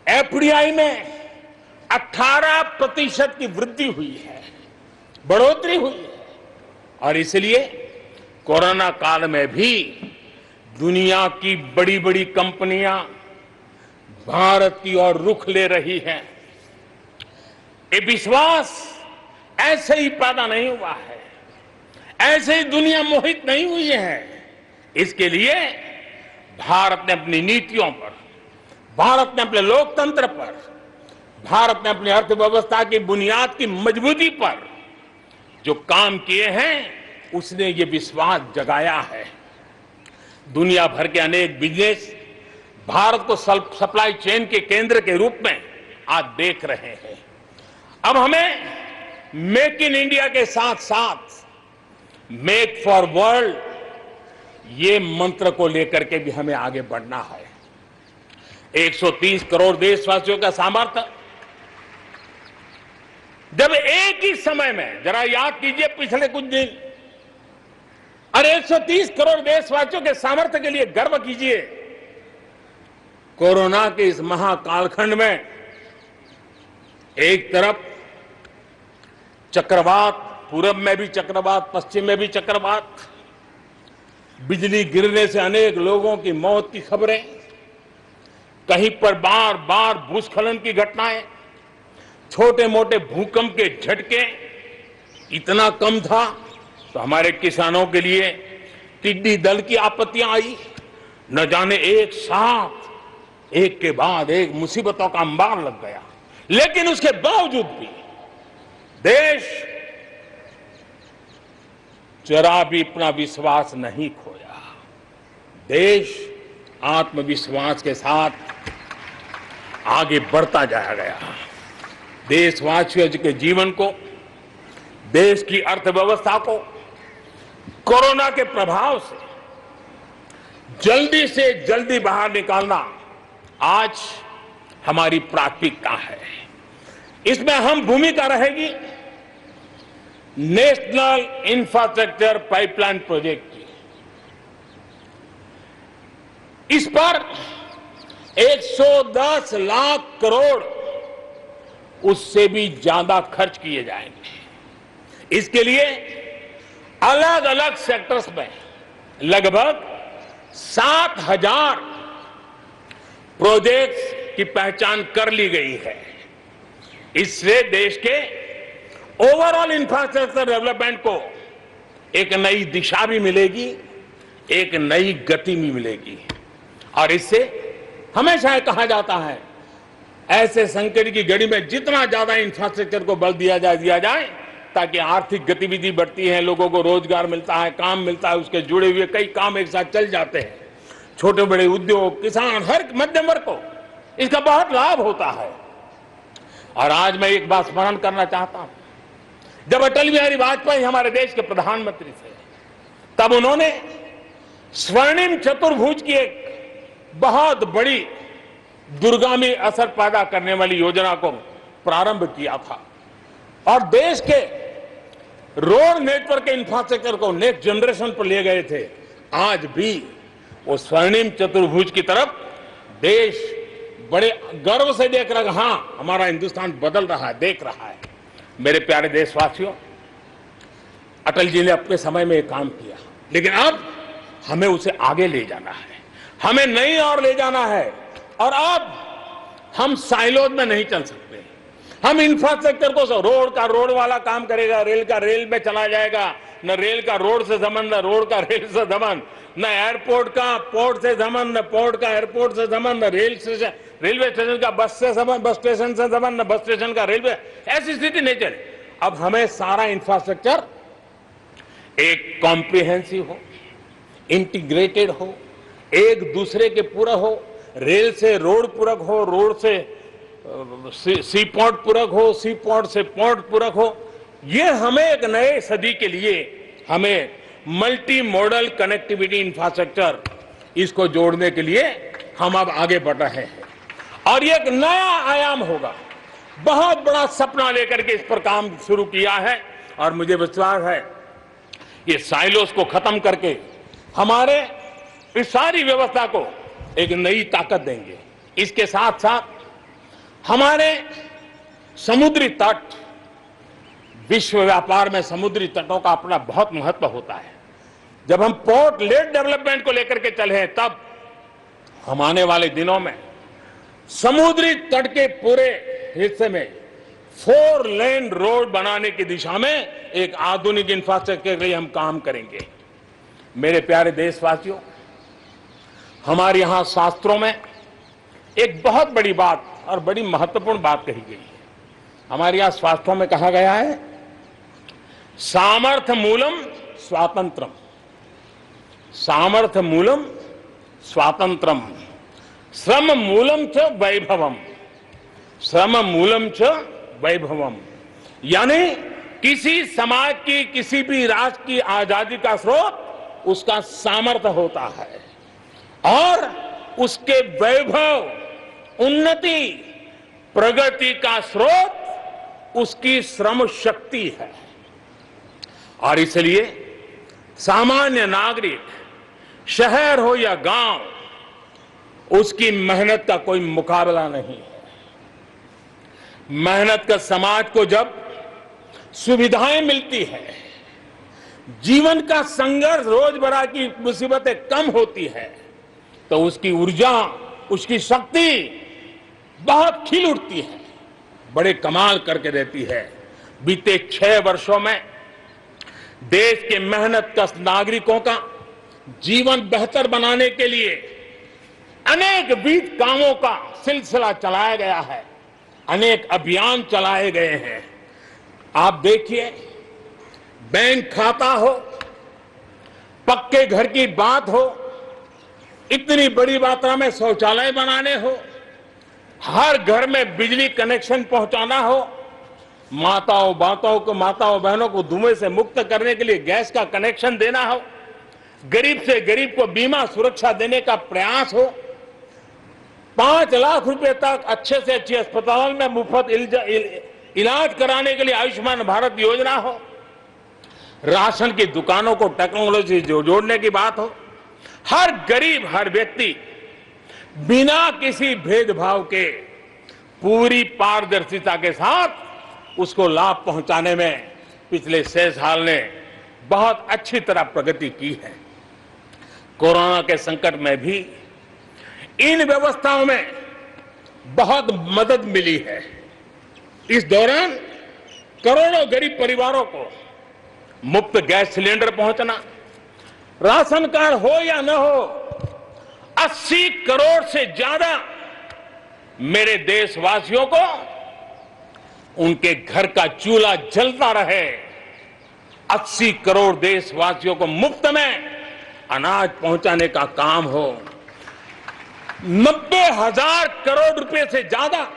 एफडीआई में 18% की वृद्धि हुई है, बढ़ोतरी हुई है। और इसलिए कोरोना काल में भी दुनिया की बड़ी बड़ी कंपनियां भारत की ओर रुख ले रही हैं। ये विश्वास ऐसे ही पैदा नहीं हुआ है, ऐसे ही दुनिया मोहित नहीं हुई है। इसके लिए भारत ने अपनी नीतियों पर, भारत ने अपने लोकतंत्र पर, भारत ने अपनी अर्थव्यवस्था की बुनियाद की मजबूती पर जो काम किए हैं, उसने ये विश्वास जगाया है। दुनिया भर के अनेक बिजनेस भारत को सप्लाई चेन के केंद्र के रूप में आज देख रहे हैं। अब हमें मेक इन इंडिया के साथ साथ मेक फॉर वर्ल्ड, ये मंत्र को लेकर के भी हमें आगे बढ़ना है। 130 करोड़ देशवासियों का सामर्थ्य, जब एक ही समय में, जरा याद कीजिए पिछले कुछ दिन, और 130 करोड़ देशवासियों के सामर्थ्य के लिए गर्व कीजिए। कोरोना के इस महाकालखंड में एक तरफ चक्रवात, पूरब में भी चक्रवात, पश्चिम में भी चक्रवात, बिजली गिरने से अनेक लोगों की मौत की खबरें, कहीं पर बार बार भूस्खलन की घटनाएं, छोटे मोटे भूकंप के झटके इतना कम था तो हमारे किसानों के लिए टिड्डी दल की आपत्तियां आई। न जाने एक साथ एक के बाद एक मुसीबतों का अंबार लग गया। लेकिन उसके बावजूद भी देश जरा भी अपना विश्वास नहीं खोया। देश आत्मविश्वास के साथ आगे बढ़ता जाया गया। देशवासियों के जीवन को, देश की अर्थव्यवस्था को कोरोना के प्रभाव से जल्दी बाहर निकालना आज हमारी प्राथमिकता है। इसमें अहम भूमिका रहेगी नेशनल इंफ्रास्ट्रक्चर पाइपलाइन प्रोजेक्ट की। इस पर 110 लाख करोड़, उससे भी ज्यादा खर्च किए जाएंगे। इसके लिए अलग अलग सेक्टर्स में लगभग 7,000 प्रोजेक्ट्स की पहचान कर ली गई है। इससे देश के ओवरऑल इंफ्रास्ट्रक्चर डेवलपमेंट को एक नई दिशा भी मिलेगी, एक नई गति भी मिलेगी। और इससे हमेशा ये कहा जाता है, ऐसे संकट की घड़ी में जितना ज्यादा इंफ्रास्ट्रक्चर को बल दिया जाए ताकि आर्थिक गतिविधि बढ़ती है, लोगों को रोजगार मिलता है, काम मिलता है, उसके जुड़े हुए कई काम एक साथ चल जाते हैं। छोटे बड़े उद्योग, किसान, हर मध्यम वर्ग को इसका बहुत लाभ होता है। और आज मैं एक बात स्मरण करना चाहता हूं, जब अटल बिहारी वाजपेयी हमारे देश के प्रधानमंत्री थे, तब उन्होंने स्वर्णिम चतुर्भुज की एक बहुत बड़ी दूरगामी असर पैदा करने वाली योजना को प्रारंभ किया था और देश के रोड नेटवर्क के इंफ्रास्ट्रक्चर को नेक्स्ट जनरेशन पर ले गए थे। आज भी वो स्वर्णिम चतुर्भुज की तरफ देश बड़े गर्व से देख रहा है। हाँ, हमारा हिंदुस्तान बदल रहा है, देख रहा है। मेरे प्यारे देशवासियों, अटल जी ने अपने समय में एक काम किया, लेकिन अब हमें उसे आगे ले जाना है, हमें नई ओर ले जाना है। और अब हम साइलोज में नहीं चल सकते। हम इंफ्रास्ट्रक्चर को, रोड का रोड वाला काम करेगा, रेल का रेल में चला जाएगा, न रेल का रोड से संबंध, न रोड का रेल से संबंध, न एयरपोर्ट का पोर्ट से संबंध, न पोर्ट का एयरपोर्ट से संबंध, न रेलवे स्टेशन का बस से संबंध, बस स्टेशन से संबंध, न बस स्टेशन का रेलवे। ऐसी स्थिति नहीं चले। अब हमें सारा इंफ्रास्ट्रक्चर एक कॉम्प्रिहेंसिव हो, इंटीग्रेटेड हो, एक दूसरे के पूरक हो। रेल से रोड पूरक हो, रोड से सी पोर्ट पूरक हो, सी पोर्ट से पोर्ट पूरक हो। ये हमें एक नए सदी के लिए हमें मल्टी मॉडल कनेक्टिविटी इंफ्रास्ट्रक्चर, इसको जोड़ने के लिए हम अब आगे बढ़ रहे हैं और ये एक नया आयाम होगा। बहुत बड़ा सपना लेकर के इस पर काम शुरू किया है और मुझे विश्वास है ये साइलोस को खत्म करके हमारे इस सारी व्यवस्था को एक नई ताकत देंगे। इसके साथ साथ हमारे समुद्री तट, विश्व व्यापार में समुद्री तटों का अपना बहुत महत्व होता है। जब हम पोर्ट लेड डेवलपमेंट को लेकर के चले हैं, तब हम आने वाले दिनों में समुद्री तट के पूरे हिस्से में 4 लेन रोड बनाने की दिशा में एक आधुनिक इंफ्रास्ट्रक्चर के लिए हम काम करेंगे। मेरे प्यारे देशवासियों, हमारे यहां शास्त्रों में एक बहुत बड़ी बात और बड़ी महत्वपूर्ण बात कही गई है। हमारे यहां शास्त्रों में कहा गया है, सामर्थ्य मूलम स्वातंत्रम, सामर्थ्य मूलम स्वातंत्रम, श्रम मूलम च वैभवम, श्रम मूलम च वैभवम। यानी किसी समाज की, किसी भी राष्ट्र की आजादी का स्रोत उसका सामर्थ्य होता है और उसके वैभव, उन्नति, प्रगति का स्रोत उसकी श्रम शक्ति है। और इसलिए सामान्य नागरिक, शहर हो या गांव, उसकी मेहनत का कोई मुकाबला नहीं है। मेहनत का समाज को जब सुविधाएं मिलती है, जीवन का संघर्ष, रोजमर्रा की मुसीबतें कम होती है, तो उसकी ऊर्जा, उसकी शक्ति बहुत खिल उठती है, बड़े कमाल करके देती है। बीते 6 वर्षों में देश के मेहनत कश नागरिकों का जीवन बेहतर बनाने के लिए अनेक विविध कामों का सिलसिला चलाया गया है, अनेक अभियान चलाए गए हैं। आप देखिए, बैंक खाता हो, पक्के घर की बात हो, इतनी बड़ी मात्रा में शौचालय बनाने हो, हर घर में बिजली कनेक्शन पहुंचाना हो, माताओं बहनों को धुएं से मुक्त करने के लिए गैस का कनेक्शन देना हो, गरीब से गरीब को बीमा सुरक्षा देने का प्रयास हो, 5 लाख रुपए तक अच्छे से अच्छे अस्पताल में मुफ्त इलाज कराने के लिए आयुष्मान भारत योजना हो, राशन की दुकानों को टेक्नोलॉजी जोड़ने की बात हो, हर गरीब, हर व्यक्ति बिना किसी भेदभाव के पूरी पारदर्शिता के साथ उसको लाभ पहुंचाने में पिछले 6 साल ने बहुत अच्छी तरह प्रगति की है। कोरोना के संकट में भी इन व्यवस्थाओं में बहुत मदद मिली है। इस दौरान करोड़ों गरीब परिवारों को मुफ्त गैस सिलेंडर पहुंचना, राशन कार्ड हो या न हो, 80 करोड़ से ज्यादा मेरे देशवासियों को उनके घर का चूल्हा जलता रहे, 80 करोड़ देशवासियों को मुफ्त में अनाज पहुंचाने का काम हो, 90,000 करोड़ रुपए से ज्यादा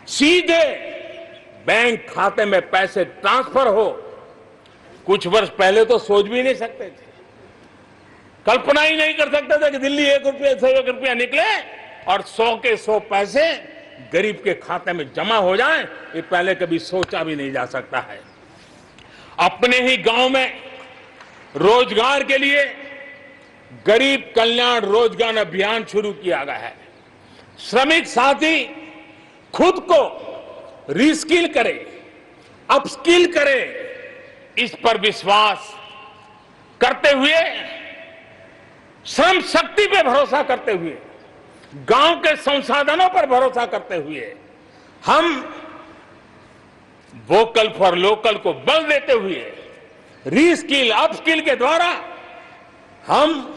सीधे बैंक खाते में पैसे ट्रांसफर हो। कुछ वर्ष पहले तो सोच भी नहीं सकते थे, कल्पना ही नहीं कर सकते थे कि दिल्ली 1 रुपये से 1 रुपया निकले और 100 के 100 पैसे गरीब के खाते में जमा हो जाए। ये पहले कभी सोचा भी नहीं जा सकता है। अपने ही गांव में रोजगार के लिए गरीब कल्याण रोजगार अभियान शुरू किया गया है। श्रमिक साथी खुद को रिस्किल करे, अपस्किल करे, इस पर विश्वास करते हुए, श्रम शक्ति पे भरोसा करते हुए, गांव के संसाधनों पर भरोसा करते हुए, हम वोकल फॉर लोकल को बल देते हुए, रीस्किल, अपस्किल के द्वारा हम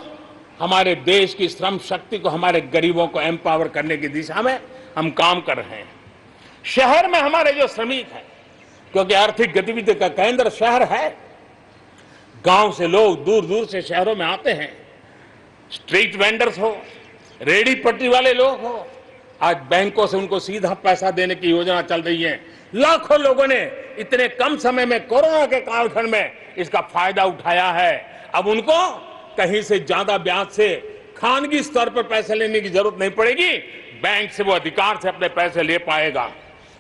हमारे देश की श्रम शक्ति को, हमारे गरीबों को एम्पावर करने की दिशा में हम काम कर रहे हैं। शहर में हमारे जो श्रमिक हैं, क्योंकि आर्थिक गतिविधि का केंद्र शहर है, गांव से लोग दूर दूर से शहरों में आते हैं। स्ट्रीट वेंडर्स हो, रेडी पट्टी वाले लोग हो, आज बैंकों से उनको सीधा पैसा देने की योजना चल रही है। लाखों लोगों ने इतने कम समय में, कोरोना के कालखंड में इसका फायदा उठाया है। अब उनको कहीं से ज्यादा ब्याज से खानगी स्तर पर पैसे लेने की जरूरत नहीं पड़ेगी, बैंक से वो अधिकार से अपने पैसे ले पाएगा।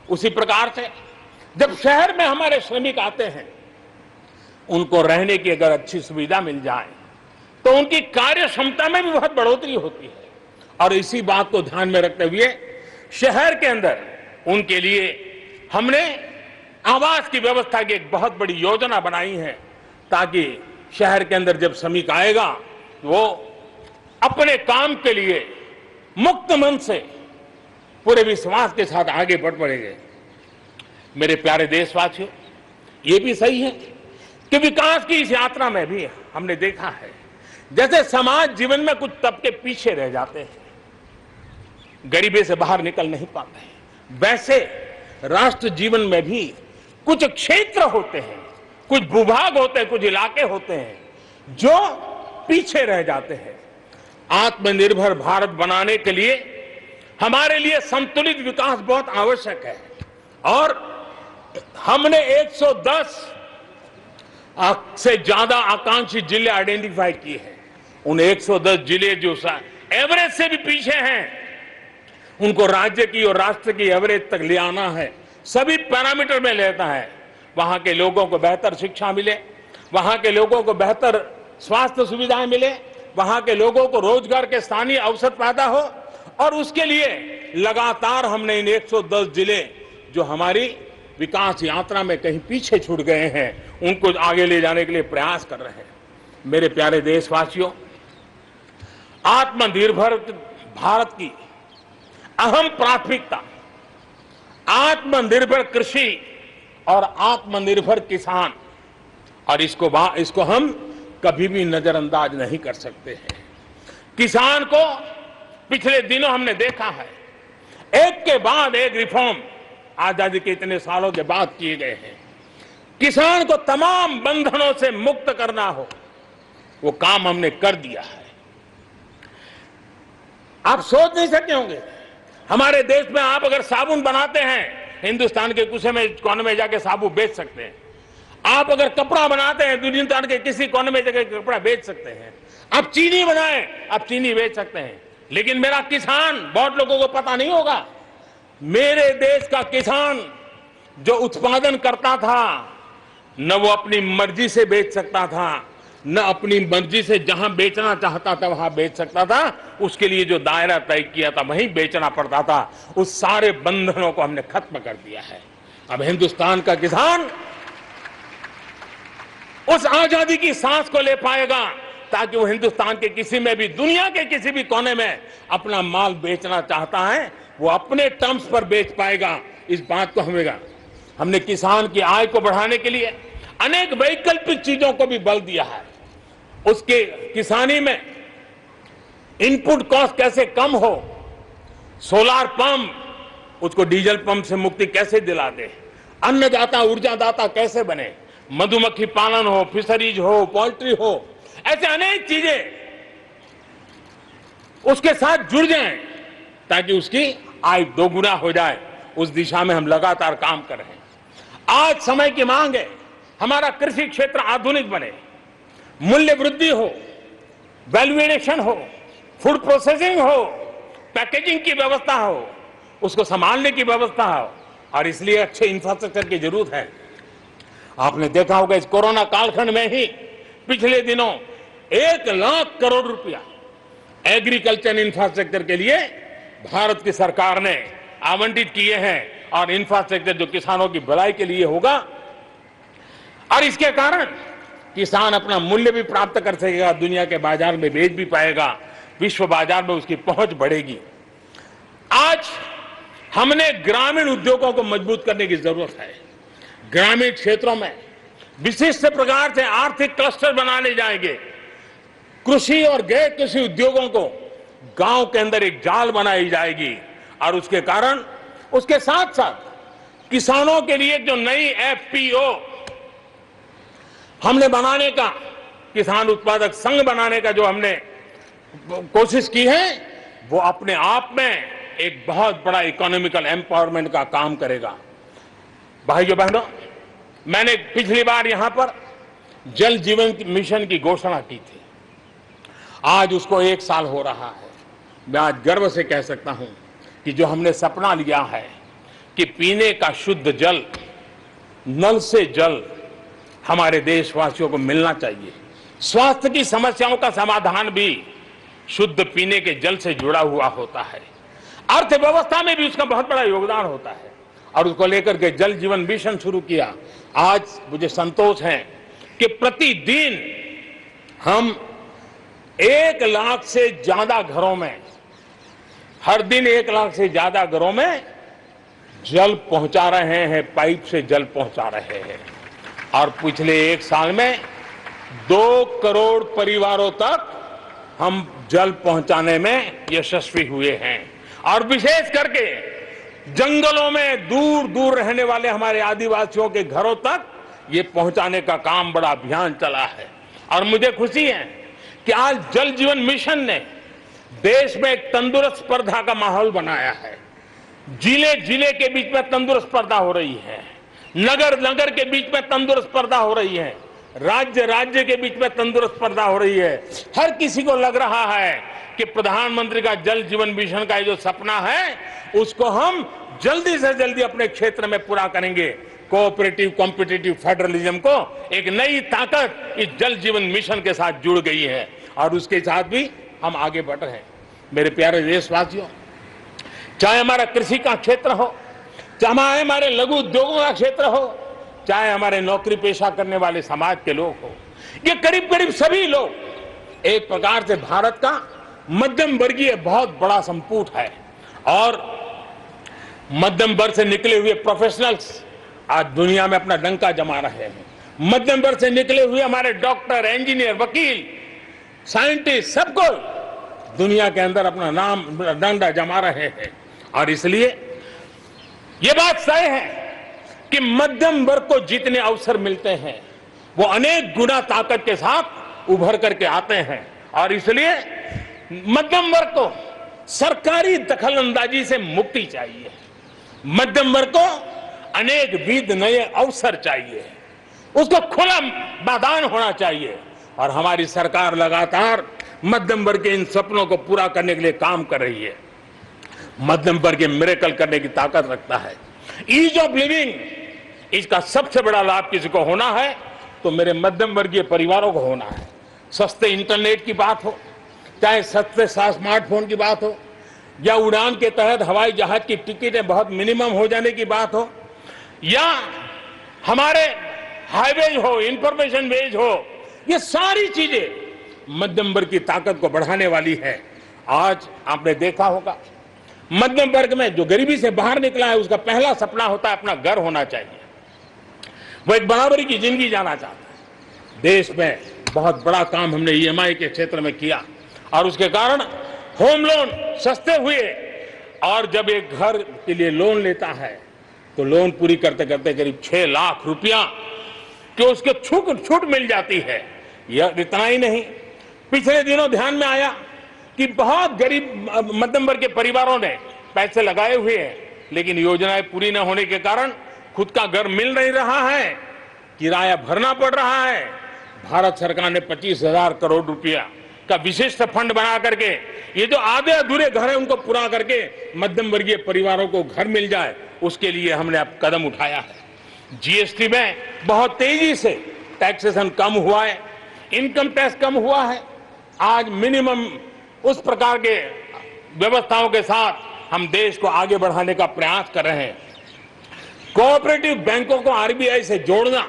उसी प्रकार से जब शहर में हमारे श्रमिक आते हैं, उनको रहने की अगर अच्छी सुविधा मिल जाए तो उनकी कार्य क्षमता में भी बहुत बढ़ोतरी होती है। और इसी बात को ध्यान में रखते हुए शहर के अंदर उनके लिए हमने आवास की व्यवस्था की एक बहुत बड़ी योजना बनाई है, ताकि शहर के अंदर जब श्रमिक आएगा वो अपने काम के लिए मुक्त मन से पूरे विश्वास के साथ आगे बढ़ पड़ेंगे। मेरे प्यारे देशवासियों, ये भी सही है कि विकास की इस यात्रा में भी हमने देखा है जैसे समाज जीवन में कुछ तबके पीछे रह जाते हैं, गरीबी से बाहर निकल नहीं पाते हैं, वैसे राष्ट्र जीवन में भी कुछ क्षेत्र होते हैं, कुछ भूभाग होते हैं, कुछ इलाके होते हैं जो पीछे रह जाते हैं। आत्मनिर्भर भारत बनाने के लिए हमारे लिए संतुलित विकास बहुत आवश्यक है और हमने 110 से ज्यादा आकांक्षी जिले आइडेंटिफाई किए हैं। उन 110 जिले जो एवरेज से भी पीछे हैं, उनको राज्य की और राष्ट्र की एवरेज तक ले आना है, सभी पैरामीटर में लेता है। वहां के लोगों को बेहतर शिक्षा मिले, वहां के लोगों को बेहतर स्वास्थ्य सुविधाएं मिले, वहां के लोगों को रोजगार के स्थानीय अवसर पैदा हो, और उसके लिए लगातार हमने इन 110 जिले जो हमारी विकास यात्रा में कहीं पीछे छूट गए हैं उनको आगे ले जाने के लिए प्रयास कर रहे हैं। मेरे प्यारे देशवासियों, आत्मनिर्भर भारत की अहम प्राथमिकता आत्मनिर्भर कृषि और आत्मनिर्भर किसान, और इसको हम कभी भी नजरअंदाज नहीं कर सकते हैं। किसान को पिछले दिनों हमने देखा है, एक के बाद एक रिफॉर्म आजादी के इतने सालों के बाद किए गए हैं। किसान को तमाम बंधनों से मुक्त करना हो, वो काम हमने कर दिया है। आप सोच नहीं सकते होंगे, हमारे देश में आप अगर साबुन बनाते हैं, हिंदुस्तान के कोने में जाके साबुन बेच सकते हैं। आप अगर कपड़ा बनाते हैं, हिंदुस्तान के किसी कोने में जाके कपड़ा बेच सकते हैं। आप चीनी बनाएं, आप चीनी बेच सकते हैं। लेकिन मेरा किसान, बहुत लोगों को पता नहीं होगा, मेरे देश का किसान जो उत्पादन करता था, न वो अपनी मर्जी से बेच सकता था, न अपनी मर्जी से जहां बेचना चाहता था वहां बेच सकता था। उसके लिए जो दायरा तय किया था वहीं बेचना पड़ता था। उस सारे बंधनों को हमने खत्म कर दिया है। अब हिंदुस्तान का किसान उस आजादी की सांस को ले पाएगा, ताकि वो हिंदुस्तान के किसी में भी, दुनिया के किसी भी कोने में अपना माल बेचना चाहता है, वो अपने टर्म्स पर बेच पाएगा। इस बात को हमने किसान की आय को बढ़ाने के लिए अनेक वैकल्पिक चीजों को भी बल दिया है। उसके किसानी में इनपुट कॉस्ट कैसे कम हो, सोलार पंप, उसको डीजल पंप से मुक्ति कैसे दिला दे, अन्नदाता ऊर्जादाता कैसे बने, मधुमक्खी पालन हो, फिशरीज हो, पोल्ट्री हो, ऐसे अनेक चीजें उसके साथ जुड़ जाएं ताकि उसकी आय दोगुना हो जाए। उस दिशा में हम लगातार काम कर रहे हैं। आज समय की मांग है, हमारा कृषि क्षेत्र आधुनिक बने, मूल्य वृद्धि हो, वैल्यू एडिशन हो, फूड प्रोसेसिंग हो, पैकेजिंग की व्यवस्था हो, उसको संभालने की व्यवस्था हो, और इसलिए अच्छे इंफ्रास्ट्रक्चर की जरूरत है। आपने देखा होगा इस कोरोना कालखंड में ही पिछले दिनों 1 लाख करोड़ रुपया एग्रीकल्चर इंफ्रास्ट्रक्चर के लिए भारत की सरकार ने आवंटित किए हैं, और इंफ्रास्ट्रक्चर जो किसानों की भलाई के लिए होगा, और इसके कारण किसान अपना मूल्य भी प्राप्त कर सकेगा, दुनिया के बाजार में बेच भी पाएगा, विश्व बाजार में उसकी पहुंच बढ़ेगी। आज हमने ग्रामीण उद्योगों को मजबूत करने की जरूरत है। ग्रामीण क्षेत्रों में विशिष्ट प्रकार से आर्थिक क्लस्टर बनाने जाएंगे। कृषि और गैर कृषि उद्योगों को गांव के अंदर एक जाल बनाई जाएगी, और उसके कारण उसके साथ साथ किसानों के लिए जो नई एफपीओ हमने बनाने का, किसान उत्पादक संघ बनाने का जो हमने कोशिश की है, वो अपने आप में एक बहुत बड़ा इकोनॉमिकल एम्पावरमेंट का काम करेगा। भाइयों बहनों, मैंने पिछली बार यहां पर जल जीवन मिशन की घोषणा की थी। आज उसको 1 साल हो रहा है। मैं आज गर्व से कह सकता हूं कि जो हमने सपना लिया है कि पीने का शुद्ध जल, नल से जल हमारे देशवासियों को मिलना चाहिए। स्वास्थ्य की समस्याओं का समाधान भी शुद्ध पीने के जल से जुड़ा हुआ होता है। अर्थव्यवस्था में भी उसका बहुत बड़ा योगदान होता है और उसको लेकर के जल जीवन मिशन शुरू किया। आज मुझे संतोष है कि प्रतिदिन हम 1 लाख से ज्यादा घरों में, हर दिन 1 लाख से ज्यादा घरों में जल पहुंचा रहे हैं, पाइप से जल पहुंचा रहे हैं और पिछले 1 साल में 2 करोड़ परिवारों तक हम जल पहुंचाने में यशस्वी हुए हैं और विशेष करके जंगलों में दूर दूर रहने वाले हमारे आदिवासियों के घरों तक ये पहुंचाने का काम, बड़ा अभियान चला है। और मुझे खुशी है कि आज जल जीवन मिशन ने देश में एक तंदुरुस्त स्पर्धा का माहौल बनाया है। जिले जिले के बीच में तंदुरुस्त स्पर्धा हो रही है, नगर नगर के बीच में तंदुरुस्त स्पर्धा हो रही है, राज्य राज्य के बीच में तंदुरुस्त स्पर्धा हो रही है। हर किसी को लग रहा है कि प्रधानमंत्री का जल जीवन मिशन का जो सपना है उसको हम जल्दी से जल्दी अपने क्षेत्र में पूरा करेंगे। कोऑपरेटिव कॉम्पिटिटिव फेडरलिज्म को एक नई ताकत इस जल जीवन मिशन के साथ जुड़ गई है और उसके साथ भी हम आगे बढ़ रहे हैं। मेरे प्यारे देशवासियों, चाहे हमारा कृषि का क्षेत्र हो, चाहे हमारे लघु उद्योगों का क्षेत्र हो, चाहे हमारे नौकरी पेशा करने वाले समाज के लोग हो, ये करीब करीब सभी लोग एक प्रकार से भारत का मध्यम वर्गीय बहुत बड़ा संपुट है और मध्यम वर्ग से निकले हुए प्रोफेशनल्स आज दुनिया में अपना डंका जमा रहे हैं। मध्यम वर्ग से निकले हुए हमारे डॉक्टर, इंजीनियर, वकील, साइंटिस्ट, सब कोई दुनिया के अंदर अपना नाम डंडा जमा रहे हैं और इसलिए ये बात तय है कि मध्यम वर्ग को जितने अवसर मिलते हैं वो अनेक गुना ताकत के साथ उभर करके आते हैं और इसलिए मध्यम वर्ग को सरकारी दखलंदाजी से मुक्ति चाहिए। मध्यम वर्ग को अनेक विध नए अवसर चाहिए, उसको खुला मैदान होना चाहिए और हमारी सरकार लगातार मध्यम वर्ग के इन सपनों को पूरा करने के लिए काम कर रही है। मध्यम वर्ग मिरेकल करने की ताकत रखता है। ईज ऑफ लिविंग, इसका सबसे बड़ा लाभ किसी को होना है तो मेरे मध्यम वर्गीय परिवारों को होना है। सस्ते इंटरनेट की बात हो, चाहे सस्ते स्मार्टफोन की बात हो, या उड़ान के तहत हवाई जहाज की टिकटें बहुत मिनिमम हो जाने की बात हो, या हमारे हाईवेज हो, इंफॉर्मेशन वेज हो, ये सारी चीजें मध्यम वर्ग की ताकत को बढ़ाने वाली है। आज आपने देखा होगा मध्यम वर्ग में जो गरीबी से बाहर निकला है उसका पहला सपना होता है अपना घर होना चाहिए, वो एक बराबरी की जिंदगी जाना चाहता है। देश में बहुत बड़ा काम हमने ईएमआई के क्षेत्र में किया और उसके कारण होम लोन सस्ते हुए और जब एक घर के लिए लोन लेता है तो लोन पूरी करते करते करीब 6 लाख रुपया कि उसके छूट मिल जाती है। यह इतना ही नहीं, पिछले दिनों ध्यान में आया कि बहुत गरीब मध्यम वर्ग के परिवारों ने पैसे लगाए हुए हैं लेकिन योजनाएं पूरी न होने के कारण खुद का घर मिल नहीं रहा है, किराया भरना पड़ रहा है। भारत सरकार ने 25,000 करोड़ रुपया का विशिष्ट फंड बना करके ये जो आधे अधूरे घर है उनको पूरा करके मध्यम वर्गीय परिवारों को घर मिल जाए, उसके लिए हमने अब कदम उठाया है। जीएसटी में बहुत तेजी से टैक्सेशन कम हुआ है, इनकम टैक्स कम हुआ है। आज मिनिमम उस प्रकार के व्यवस्थाओं के साथ हम देश को आगे बढ़ाने का प्रयास कर रहे हैं। कोऑपरेटिव बैंकों को आरबीआई से जोड़ना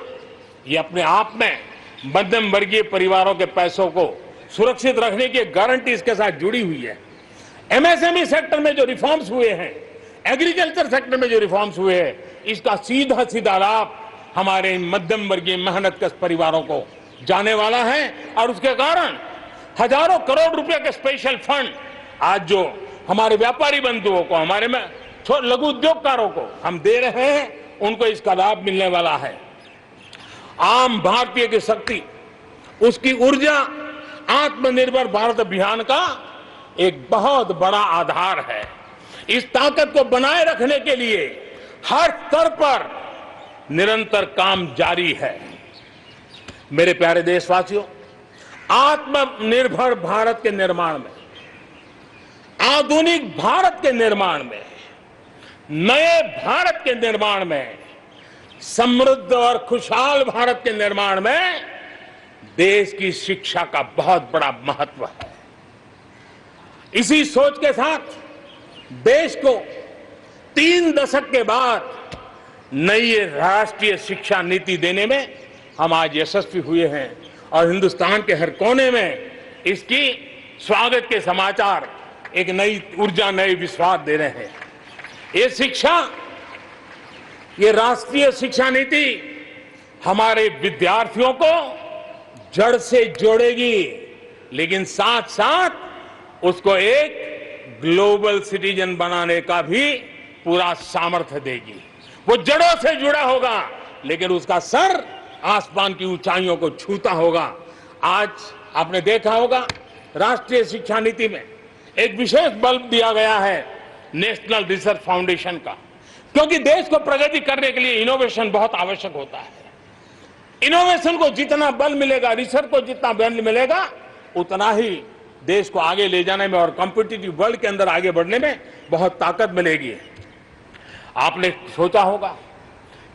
ये अपने आप में मध्यम वर्गीय परिवारों के पैसों को सुरक्षित रखने की गारंटी इसके साथ जुड़ी हुई है। एमएसएमई सेक्टर में जो रिफॉर्म्स हुए हैं, एग्रीकल्चर सेक्टर में जो रिफॉर्म्स हुए हैं, इसका सीधा सीधा लाभ हमारे मध्यम वर्गीय मेहनतकश परिवारों को जाने वाला है और उसके कारण हजारों करोड़ रुपए के स्पेशल फंड आज जो हमारे व्यापारी बंधुओं को, हमारे में लघु उद्योगकारों को हम दे रहे हैं, उनको इसका लाभ मिलने वाला है। आम भारतीय की शक्ति, उसकी ऊर्जा आत्मनिर्भर भारत अभियान का एक बहुत बड़ा आधार है। इस ताकत को बनाए रखने के लिए हर स्तर पर निरंतर काम जारी है। मेरे प्यारे देशवासियों, आत्मनिर्भर भारत के निर्माण में, आधुनिक भारत के निर्माण में, नए भारत के निर्माण में, समृद्ध और खुशहाल भारत के निर्माण में देश की शिक्षा का बहुत बड़ा महत्व है। इसी सोच के साथ देश को 3 दशक के बाद नई राष्ट्रीय शिक्षा नीति देने में हम आज यशस्वी हुए हैं और हिंदुस्तान के हर कोने में इसकी स्वागत के समाचार एक नई ऊर्जा, नए विश्वास दे रहे हैं। ये राष्ट्रीय शिक्षा नीति हमारे विद्यार्थियों को जड़ से जोड़ेगी, लेकिन साथ साथ उसको एक ग्लोबल सिटीजन बनाने का भी पूरा सामर्थ्य देगी। वो जड़ों से जुड़ा होगा, लेकिन उसका सर आसमान की ऊंचाइयों को छूता होगा। आज आपने देखा होगा राष्ट्रीय शिक्षा नीति में एक विशेष बल दिया गया है नेशनल रिसर्च फाउंडेशन का, क्योंकि देश को प्रगति करने के लिए इनोवेशन बहुत आवश्यक होता है। इनोवेशन को जितना बल मिलेगा, रिसर्च को जितना बल मिलेगा, उतना ही देश को आगे ले जाने में और कॉम्पिटिटिव वर्ल्ड के अंदर आगे बढ़ने में बहुत ताकत मिलेगी। आपने सोचा होगा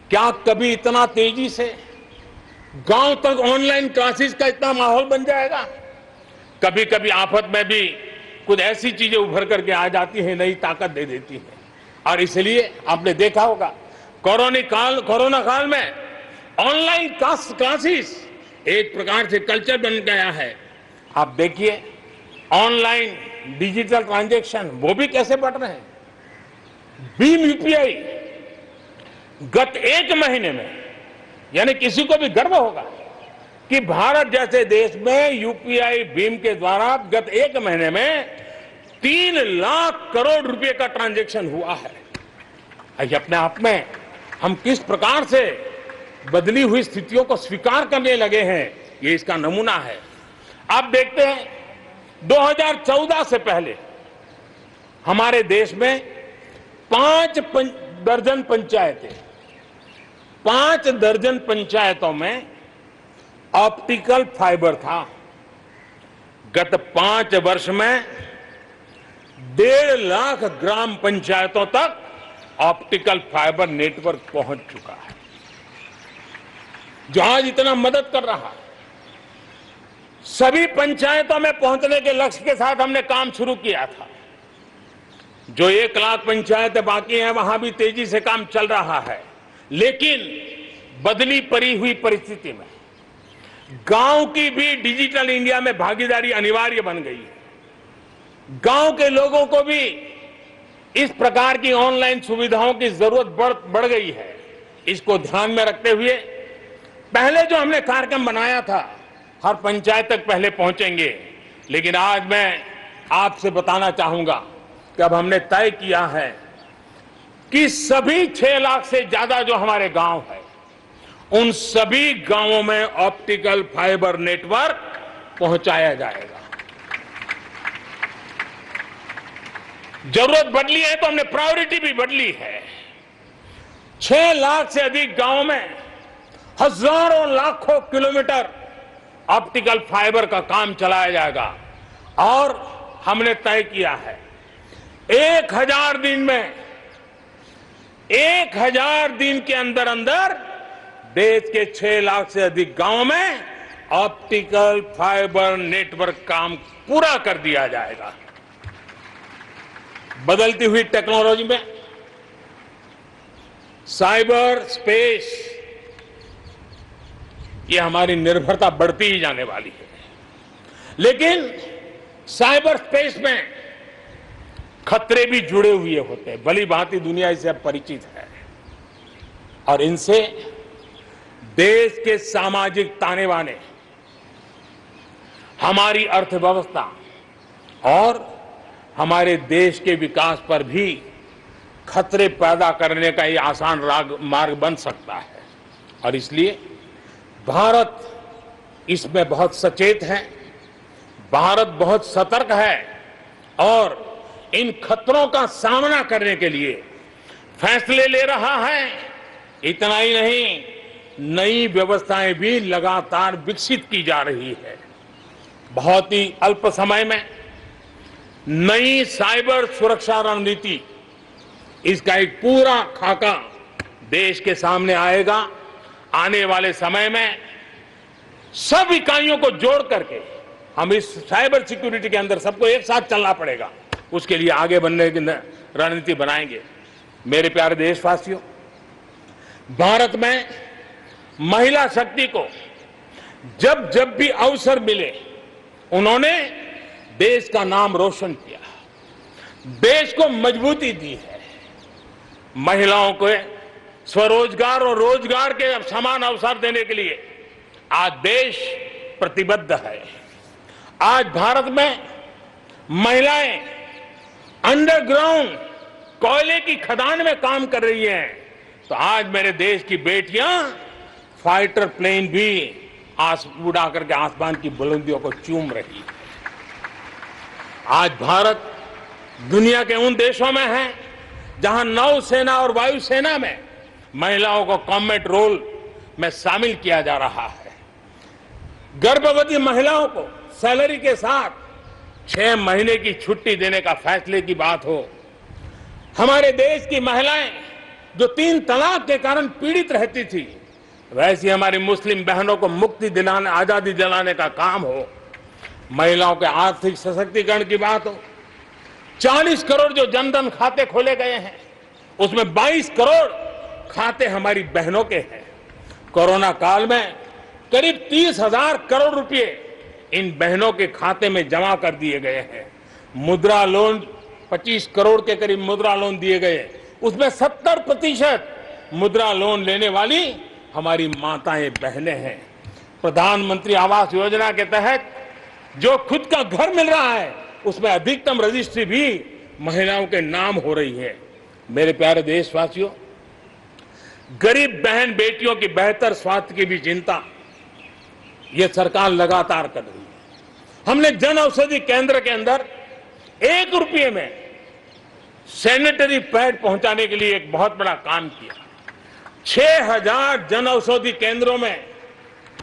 क्या कभी इतना तेजी से गांव तक ऑनलाइन क्लासेस का इतना माहौल बन जाएगा? कभी कभी आफत में भी कुछ ऐसी चीजें उभर करके आ जाती हैं, नई ताकत दे देती है। और इसलिए आपने देखा होगा कोरोना काल में ऑनलाइन क्लासेस एक प्रकार से कल्चर बन गया है। आप देखिए ऑनलाइन डिजिटल ट्रांजैक्शन वो भी कैसे बढ़ रहे हैं। भीम यूपीआई गत 1 महीने में, यानी किसी को भी गर्व होगा कि भारत जैसे देश में यूपीआई भीम के द्वारा गत 1 महीने में 3 लाख करोड़ रुपए का ट्रांजैक्शन हुआ है। ये अपने आप में हम किस प्रकार से बदली हुई स्थितियों को स्वीकार करने लगे हैं, ये इसका नमूना है। आप देखते हैं 2014 से पहले हमारे देश में 5 दर्जन पंचायतों में ऑप्टिकल फाइबर था। गत 5 वर्ष में 1.5 लाख ग्राम पंचायतों तक ऑप्टिकल फाइबर नेटवर्क पहुंच चुका है, जो आज इतना मदद कर रहा है। सभी पंचायतों में पहुंचने के लक्ष्य के साथ हमने काम शुरू किया था। जो 1 लाख पंचायतें बाकी हैं, वहां भी तेजी से काम चल रहा है, लेकिन बदली पड़ी हुई परिस्थिति में गांव की भी डिजिटल इंडिया में भागीदारी अनिवार्य बन गई है। गांव के लोगों को भी इस प्रकार की ऑनलाइन सुविधाओं की जरूरत बढ़ गई है। इसको ध्यान में रखते हुए पहले जो हमने कार्यक्रम बनाया था, हर पंचायत तक पहले पहुंचेंगे, लेकिन आज मैं आपसे बताना चाहूंगा कि अब हमने तय किया है कि सभी 6 लाख से ज्यादा जो हमारे गांव है, उन सभी गांवों में ऑप्टिकल फाइबर नेटवर्क पहुंचाया जाएगा। जरूरत बदली है तो हमने प्रायोरिटी भी बदली है। 6 लाख से अधिक गांवों में हजारों लाखों किलोमीटर ऑप्टिकल फाइबर का काम चलाया जाएगा और हमने तय किया है 1000 दिन में 1000 दिन के अंदर अंदर देश के 6 लाख से अधिक गांवों में ऑप्टिकल फाइबर नेटवर्क काम पूरा कर दिया जाएगा। बदलती हुई टेक्नोलॉजी में साइबर स्पेस, ये हमारी निर्भरता बढ़ती ही जाने वाली है, लेकिन साइबर स्पेस में खतरे भी जुड़े हुए होते हैं। भली भांति दुनिया इससे अब परिचित है और इनसे देश के सामाजिक ताने बाने, हमारी अर्थव्यवस्था और हमारे देश के विकास पर भी खतरे पैदा करने का ये आसान मार्ग बन सकता है। और इसलिए भारत इसमें बहुत सचेत है, भारत बहुत सतर्क है और इन खतरों का सामना करने के लिए फैसले ले रहा है। इतना ही नहीं, नई व्यवस्थाएं भी लगातार विकसित की जा रही है। बहुत ही अल्प समय में नई साइबर सुरक्षा रणनीति, इसका एक पूरा खाका देश के सामने आएगा। आने वाले समय में सब इकाइयों को जोड़ करके हम इस साइबर सिक्योरिटी के अंदर सबको एक साथ चलना पड़ेगा। उसके लिए आगे बढ़ने रणनीति बनाएंगे। मेरे प्यारे देशवासियों, भारत में महिला शक्ति को जब जब भी अवसर मिले उन्होंने देश का नाम रोशन किया, देश को मजबूती दी है। महिलाओं को स्वरोजगार और रोजगार के समान अवसर देने के लिए आज देश प्रतिबद्ध है। आज भारत में महिलाएं अंडरग्राउंड कोयले की खदान में काम कर रही हैं, तो आज मेरे देश की बेटियां फाइटर प्लेन भी उड़ा करके आसमान की बुलंदियों को चूम रही है। आज भारत दुनिया के उन देशों में है जहां नौसेना और वायुसेना में महिलाओं को कॉम्बैट रोल में शामिल किया जा रहा है। गर्भवती महिलाओं को सैलरी के साथ 6 महीने की छुट्टी देने का फैसले की बात हो, हमारे देश की महिलाएं जो 3 तलाक के कारण पीड़ित रहती थी, वैसी हमारी मुस्लिम बहनों को मुक्ति दिलाने, आजादी दिलाने का काम हो, महिलाओं के आर्थिक सशक्तिकरण की बात हो। 40 करोड़ जो जनधन खाते खोले गए हैं, उसमें 22 करोड़ खाते हमारी बहनों के हैं। कोरोना काल में करीब 30,000 करोड़ रुपए इन बहनों के खाते में जमा कर दिए गए हैं। मुद्रा लोन 25 करोड़ के करीब मुद्रा लोन दिए गए, उसमें 70% मुद्रा लोन लेने वाली हमारी माताएं बहनें हैं। प्रधानमंत्री आवास योजना के तहत जो खुद का घर मिल रहा है, उसमें अधिकतम रजिस्ट्री भी महिलाओं के नाम हो रही है। मेरे प्यारे देशवासियों, गरीब बहन बेटियों की बेहतर स्वास्थ्य की भी चिंता यह सरकार लगातार कर रही है। हमने जन औषधि केंद्र के अंदर 1 रुपये में सैनिटरी पैड पहुंचाने के लिए एक बहुत बड़ा काम किया। 6000 जन औषधि केंद्रों में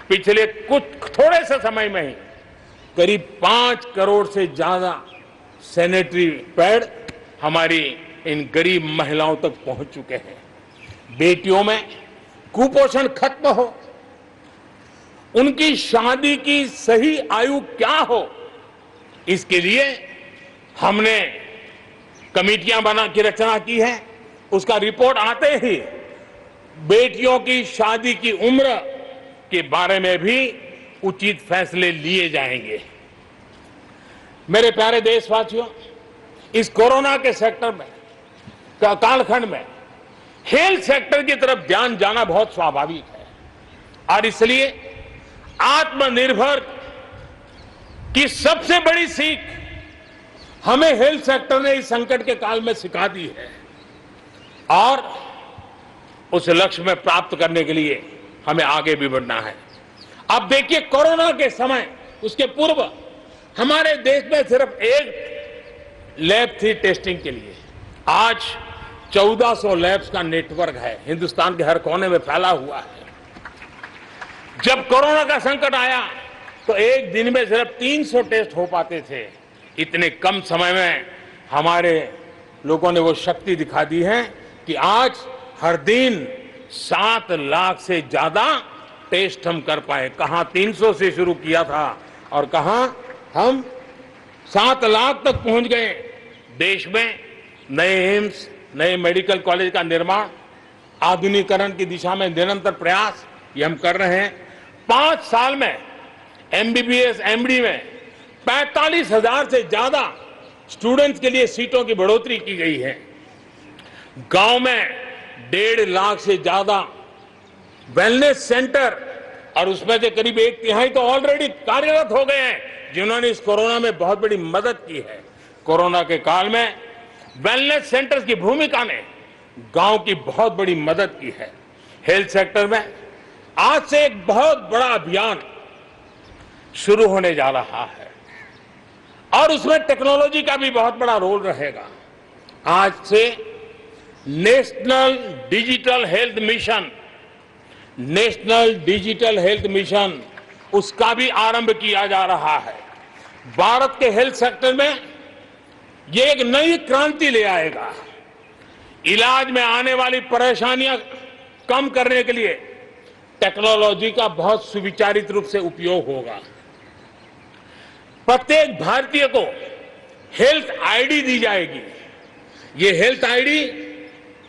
पिछले कुछ थोड़े से समय में ही करीब 5 करोड़ से ज्यादा सैनिटरी पैड हमारी इन गरीब महिलाओं तक पहुंच चुके हैं। बेटियों में कुपोषण खत्म हो, उनकी शादी की सही आयु क्या हो, इसके लिए हमने कमेटियां बना की रचना की है। उसका रिपोर्ट आते ही बेटियों की शादी की उम्र के बारे में भी उचित फैसले लिए जाएंगे। मेरे प्यारे देशवासियों, इस कोरोना के सेक्टर में कालखंड में हेल्थ सेक्टर की तरफ ध्यान जाना बहुत स्वाभाविक है, और इसलिए आत्मनिर्भर की सबसे बड़ी सीख हमें हेल्थ सेक्टर ने इस संकट के काल में सिखा दी है, और उस लक्ष्य में प्राप्त करने के लिए हमें आगे भी बढ़ना है। अब देखिए, कोरोना के समय, उसके पूर्व हमारे देश में सिर्फ एक लैब थी टेस्टिंग के लिए। आज 1400 लैब्स का नेटवर्क है, हिंदुस्तान के हर कोने में फैला हुआ है। जब कोरोना का संकट आया तो एक दिन में सिर्फ 300 टेस्ट हो पाते थे। इतने कम समय में हमारे लोगों ने वो शक्ति दिखा दी है कि आज हर दिन 7 लाख से ज्यादा टेस्ट हम कर पाए। कहां 300 से शुरू किया था और कहां हम 7 लाख तक पहुंच गए। देश में नए एम्स, नए मेडिकल कॉलेज का निर्माण, आधुनिकीकरण की दिशा में निरंतर प्रयास ये हम कर रहे हैं। 5 साल में एमबीबीएस, एमडी में 45,000 से ज्यादा स्टूडेंट्स के लिए सीटों की बढ़ोतरी की गई है। गांव में 1.5 लाख से ज्यादा वेलनेस सेंटर, और उसमें से करीब 1/3 तो ऑलरेडी कार्यरत हो गए हैं, जिन्होंने इस कोरोना में बहुत बड़ी मदद की है। कोरोना के काल में वेलनेस सेंटर्स की भूमिका ने गांव की बहुत बड़ी मदद की है। हेल्थ सेक्टर में आज से एक बहुत बड़ा अभियान शुरू होने जा रहा है, और उसमें टेक्नोलॉजी का भी बहुत बड़ा रोल रहेगा। आज से national digital digital health mission, उसका भी आरंभ किया जा रहा है। भारत के हेल्थ सेक्टर में ये एक नई क्रांति ले आएगा। इलाज में आने वाली परेशानियां कम करने के लिए टेक्नोलॉजी का बहुत सुविचारित रूप से उपयोग होगा। प्रत्येक भारतीय को हेल्थ आईडी दी जाएगी। ये हेल्थ आईडी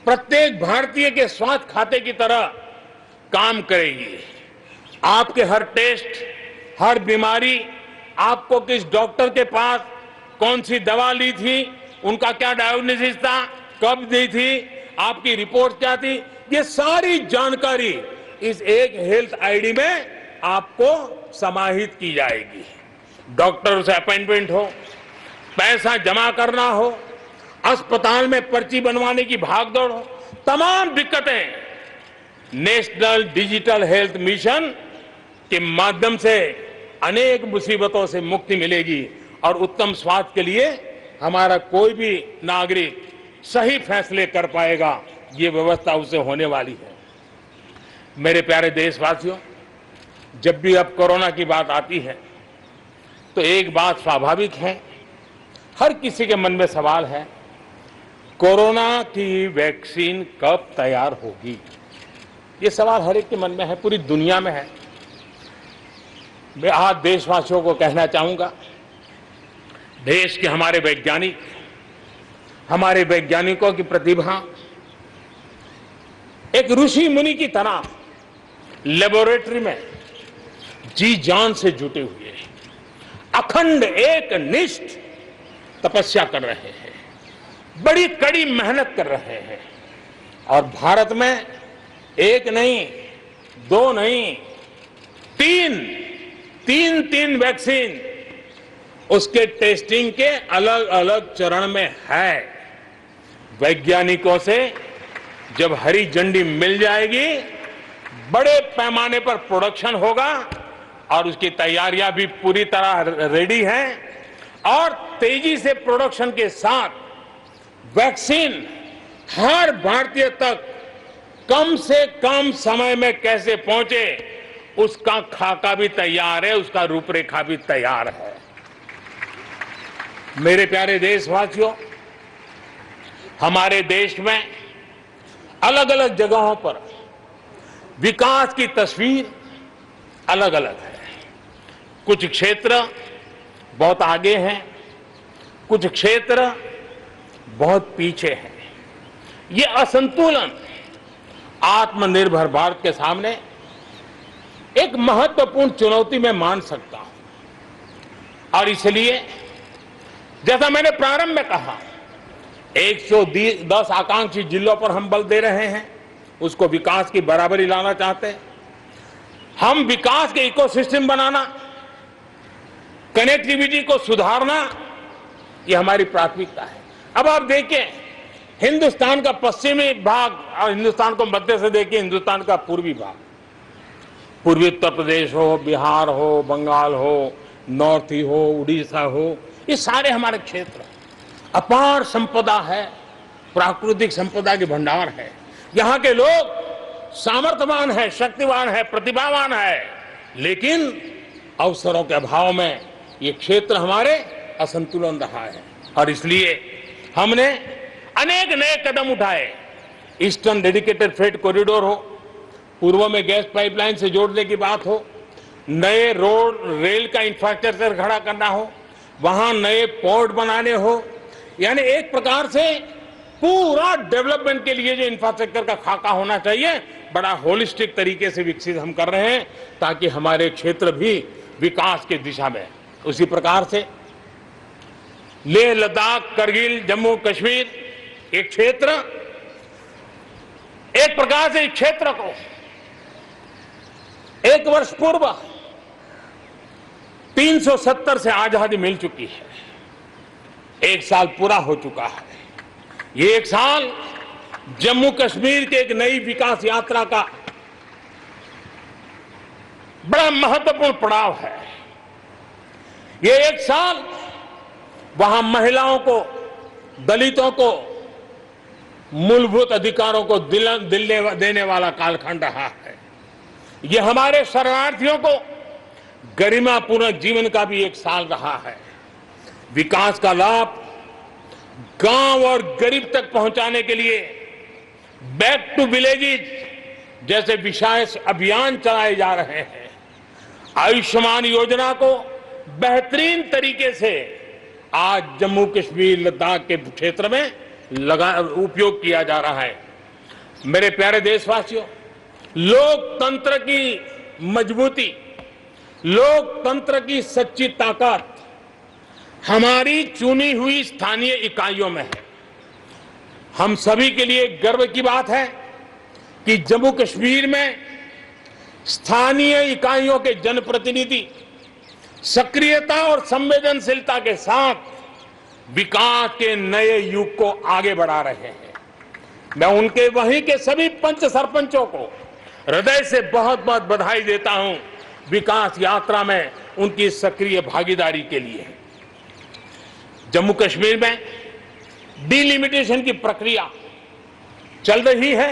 प्रत्येक भारतीय के स्वास्थ्य खाते की तरह काम करेगी। आपके हर टेस्ट, हर बीमारी, आपको किस डॉक्टर के पास कौन सी दवा ली थी, उनका क्या डायग्नोसिस था, कब दी थी, आपकी रिपोर्ट क्या थी, ये सारी जानकारी इस एक हेल्थ आईडी में आपको समाहित की जाएगी। डॉक्टर से अपॉइंटमेंट हो, पैसा जमा करना हो, अस्पताल में पर्ची बनवाने की भागदौड़ हो, तमाम दिक्कतें नेशनल डिजिटल हेल्थ मिशन के माध्यम से अनेक मुसीबतों से मुक्ति मिलेगी और उत्तम स्वास्थ्य के लिए हमारा कोई भी नागरिक सही फैसले कर पाएगा। ये व्यवस्था उसे होने वाली है। मेरे प्यारे देशवासियों, जब भी अब कोरोना की बात आती है तो एक बात स्वाभाविक है, हर किसी के मन में सवाल है, कोरोना की वैक्सीन कब तैयार होगी? ये सवाल हर एक के मन में है, पूरी दुनिया में है। मैं आज देशवासियों को कहना चाहूंगा, देश के हमारे वैज्ञानिकों की प्रतिभा एक ऋषि मुनि की तरह लेबोरेटरी में जी जान से जुटे हुए हैं, अखंड एक निष्ठ तपस्या कर रहे हैं, बड़ी कड़ी मेहनत कर रहे हैं और भारत में एक नहीं, दो नहीं, तीन वैक्सीन उसके टेस्टिंग के अलग अलग चरण में है। वैज्ञानिकों से जब हरी झंडी मिल जाएगी, बड़े पैमाने पर प्रोडक्शन होगा और उसकी तैयारियां भी पूरी तरह रेडी हैं और तेजी से प्रोडक्शन के साथ वैक्सीन हर भारतीय तक कम से कम समय में कैसे पहुंचे, उसका खाका भी तैयार है, उसका रूपरेखा भी तैयार है। मेरे प्यारे देशवासियों, हमारे देश में अलग अलग जगहों पर विकास की तस्वीर अलग अलग है। कुछ क्षेत्र बहुत आगे हैं, कुछ क्षेत्र बहुत पीछे हैं। ये असंतुलन आत्मनिर्भर भारत के सामने एक महत्वपूर्ण चुनौती मैं मान सकता हूं और इसलिए जैसा मैंने प्रारंभ में कहा, 110 आकांक्षी जिलों पर हम बल दे रहे हैं, उसको विकास की बराबरी लाना चाहते हैं। हम विकास के इकोसिस्टम बनाना, कनेक्टिविटी को सुधारना, ये हमारी प्राथमिकता है। अब आप देखिए, हिंदुस्तान का पश्चिमी भाग और हिंदुस्तान को मध्य से देखिए, हिंदुस्तान का पूर्वी भाग, पूर्वी उत्तर प्रदेश हो, बिहार हो, बंगाल हो, नॉर्थ ही हो, उड़ीसा हो, ये सारे हमारे क्षेत्र अपार संपदा है, प्राकृतिक संपदा के भंडार है। यहाँ के लोग सामर्थ्यवान है, शक्तिवान है, प्रतिभावान है, लेकिन अवसरों के अभाव में ये क्षेत्र हमारे असंतुलन रहा है और इसलिए हमने अनेक नए कदम उठाए। ईस्टर्न डेडिकेटेड फ्रेट कॉरिडोर हो, पूर्व में गैस पाइपलाइन से जोड़ने की बात हो, नए रोड रेल का इंफ्रास्ट्रक्चर खड़ा करना हो, वहां नए पोर्ट बनाने हो, यानी एक प्रकार से पूरा डेवलपमेंट के लिए जो इंफ्रास्ट्रक्चर का खाका होना चाहिए, बड़ा होलिस्टिक तरीके से विकसित हम कर रहे हैं ताकि हमारे क्षेत्र भी विकास की दिशा में। उसी प्रकार से लेह लद्दाख, करगिल, जम्मू कश्मीर एक क्षेत्र, एक प्रकार से इस क्षेत्र को 1 वर्ष पूर्व 370 से आजादी मिल चुकी है, 1 साल पूरा हो चुका है। ये 1 साल जम्मू कश्मीर के एक नई विकास यात्रा का बड़ा महत्वपूर्ण पड़ाव है। ये 1 साल वहां महिलाओं को, दलितों को मूलभूत अधिकारों को देने वाला कालखंड रहा है। ये हमारे शरणार्थियों को गरिमापूर्ण जीवन का भी 1 साल रहा है। विकास का लाभ गांव और गरीब तक पहुंचाने के लिए बैक टू विलेजेस जैसे विशेष अभियान चलाए जा रहे हैं। आयुष्मान योजना को बेहतरीन तरीके से आज जम्मू कश्मीर, लद्दाख के क्षेत्र में उपयोग किया जा रहा है। मेरे प्यारे देशवासियों, लोकतंत्र की मजबूती, लोकतंत्र की सच्ची ताकत हमारी चुनी हुई स्थानीय इकाइयों में है। हम सभी के लिए गर्व की बात है कि जम्मू कश्मीर में स्थानीय इकाइयों के जनप्रतिनिधि सक्रियता और संवेदनशीलता के साथ विकास के नए युग को आगे बढ़ा रहे हैं। मैं उनके वहीं के सभी पंच सरपंचों को हृदय से बहुत बहुत बधाई देता हूं विकास यात्रा में उनकी सक्रिय भागीदारी के लिए। जम्मू कश्मीर में डिलिमिटेशन की प्रक्रिया चल रही है।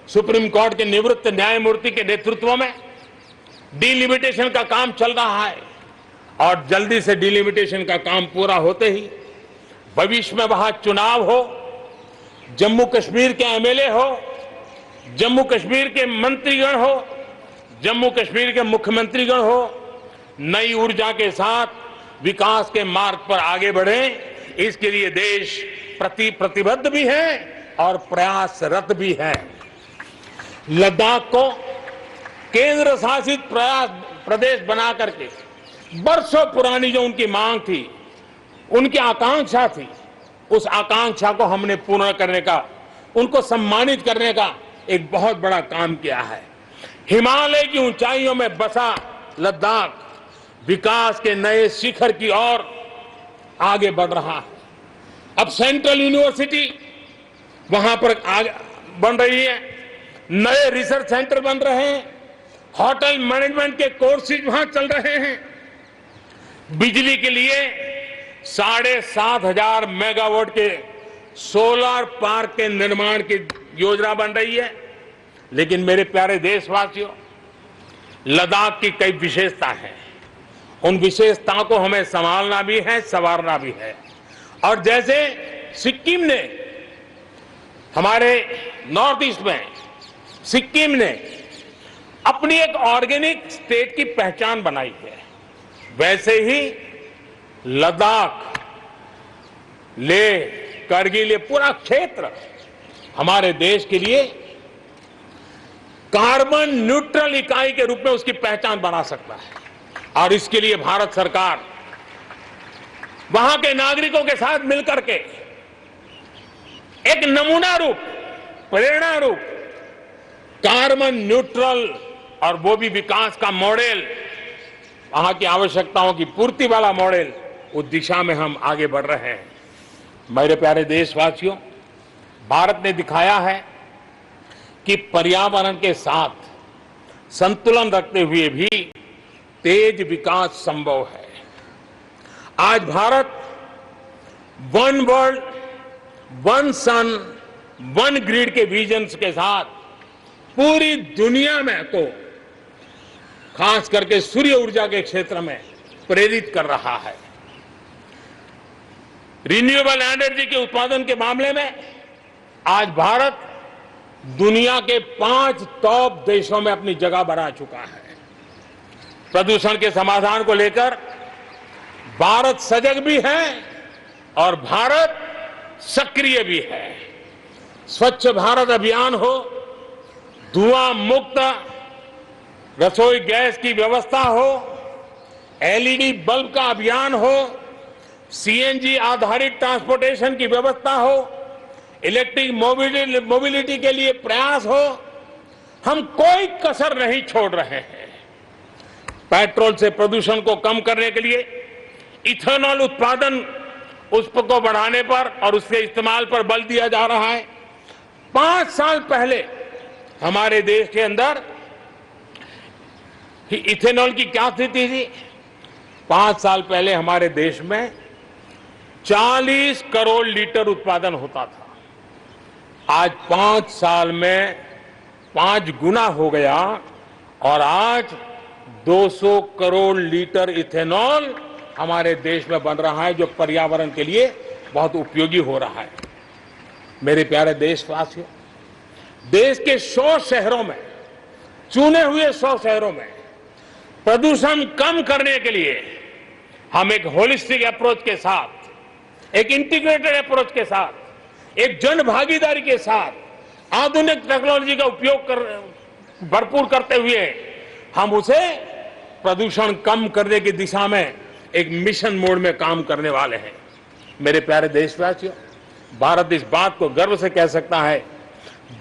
सुप्रीम कोर्ट के निवृत्त न्यायमूर्ति के नेतृत्व में डिलिमिटेशन का काम चल रहा है और जल्दी से डिलिमिटेशन का काम पूरा होते ही भविष्य में वहां चुनाव हो, जम्मू कश्मीर के एमएलए हो, जम्मू कश्मीर के मंत्रीगण हो, जम्मू कश्मीर के मुख्यमंत्रीगण हो, नई ऊर्जा के साथ विकास के मार्ग पर आगे बढ़े। इसके लिए देश प्रतिबद्ध भी है और प्रयासरत भी है। लद्दाख को केंद्र शासित प्रदेश बना करके बरसों पुरानी जो उनकी मांग थी, उनकी आकांक्षा थी, उस आकांक्षा को हमने पूर्ण करने का, उनको सम्मानित करने का एक बहुत बड़ा काम किया है। हिमालय की ऊंचाइयों में बसा लद्दाख विकास के नए शिखर की ओर आगे बढ़ रहा है। अब सेंट्रल यूनिवर्सिटी वहां पर बन रही है, नए रिसर्च सेंटर बन रहे हैं, होटल मैनेजमेंट के कोर्सेज वहां चल रहे हैं। बिजली के लिए 7,500 मेगावाट के सोलर पार्क के निर्माण की योजना बन रही है। लेकिन मेरे प्यारे देशवासियों, लद्दाख की कई विशेषता है। उन विशेषताओं को हमें संभालना भी है, संवारना भी है। और जैसे सिक्किम ने, हमारे नॉर्थ ईस्ट में सिक्किम ने अपनी एक ऑर्गेनिक स्टेट की पहचान बनाई है, वैसे ही लद्दाख, लेह, करगिल, ये पूरा क्षेत्र हमारे देश के लिए कार्बन न्यूट्रल इकाई के रूप में उसकी पहचान बना सकता है। और इसके लिए भारत सरकार वहां के नागरिकों के साथ मिलकर के एक नमूना रूप, प्रेरणा रूप कार्बन न्यूट्रल और वो भी विकास का मॉडल, वहां की आवश्यकताओं की पूर्ति वाला मॉडल, उस दिशा में हम आगे बढ़ रहे हैं। मेरे प्यारे देशवासियों, भारत ने दिखाया है कि पर्यावरण के साथ संतुलन रखते हुए भी तेज विकास संभव है। आज भारत वन वर्ल्ड, वन सन, वन ग्रिड के विजन के साथ पूरी दुनिया में को खास करके सूर्य ऊर्जा के क्षेत्र में प्रेरित कर रहा है। रिन्यूएबल एनर्जी के उत्पादन के मामले में आज भारत दुनिया के 5 टॉप देशों में अपनी जगह बना चुका है। प्रदूषण के समाधान को लेकर भारत सजग भी है और भारत सक्रिय भी है। स्वच्छ भारत अभियान हो, धुआं मुक्त रसोई गैस की व्यवस्था हो, एलईडी बल्ब का अभियान हो, सीएनजी आधारित ट्रांसपोर्टेशन की व्यवस्था हो, इलेक्ट्रिक मोबिलिटी के लिए प्रयास हो, हम कोई कसर नहीं छोड़ रहे हैं। पेट्रोल से प्रदूषण को कम करने के लिए इथेनॉल उत्पादन, उसको बढ़ाने पर और उसके इस्तेमाल पर बल दिया जा रहा है। 5 साल पहले हमारे देश के अंदर इथेनॉल की क्या स्थिति थी? 5 साल पहले हमारे देश में 40 करोड़ लीटर उत्पादन होता था। आज 5 साल में 5 गुना हो गया और आज 200 करोड़ लीटर इथेनॉल हमारे देश में बन रहा है, जो पर्यावरण के लिए बहुत उपयोगी हो रहा है। मेरे प्यारे देशवासियों, देश के 100 शहरों में, चुने हुए 100 शहरों में प्रदूषण कम करने के लिए हम एक होलिस्टिक अप्रोच के साथ, एक इंटीग्रेटेड अप्रोच के साथ एक जन भागीदारी के साथ आधुनिक टेक्नोलॉजी का उपयोग भरपूर करते हुए हम उसे प्रदूषण कम करने की दिशा में एक मिशन मोड में काम करने वाले हैं। मेरे प्यारे देशवासियों, भारत इस बात को गर्व से कह सकता है,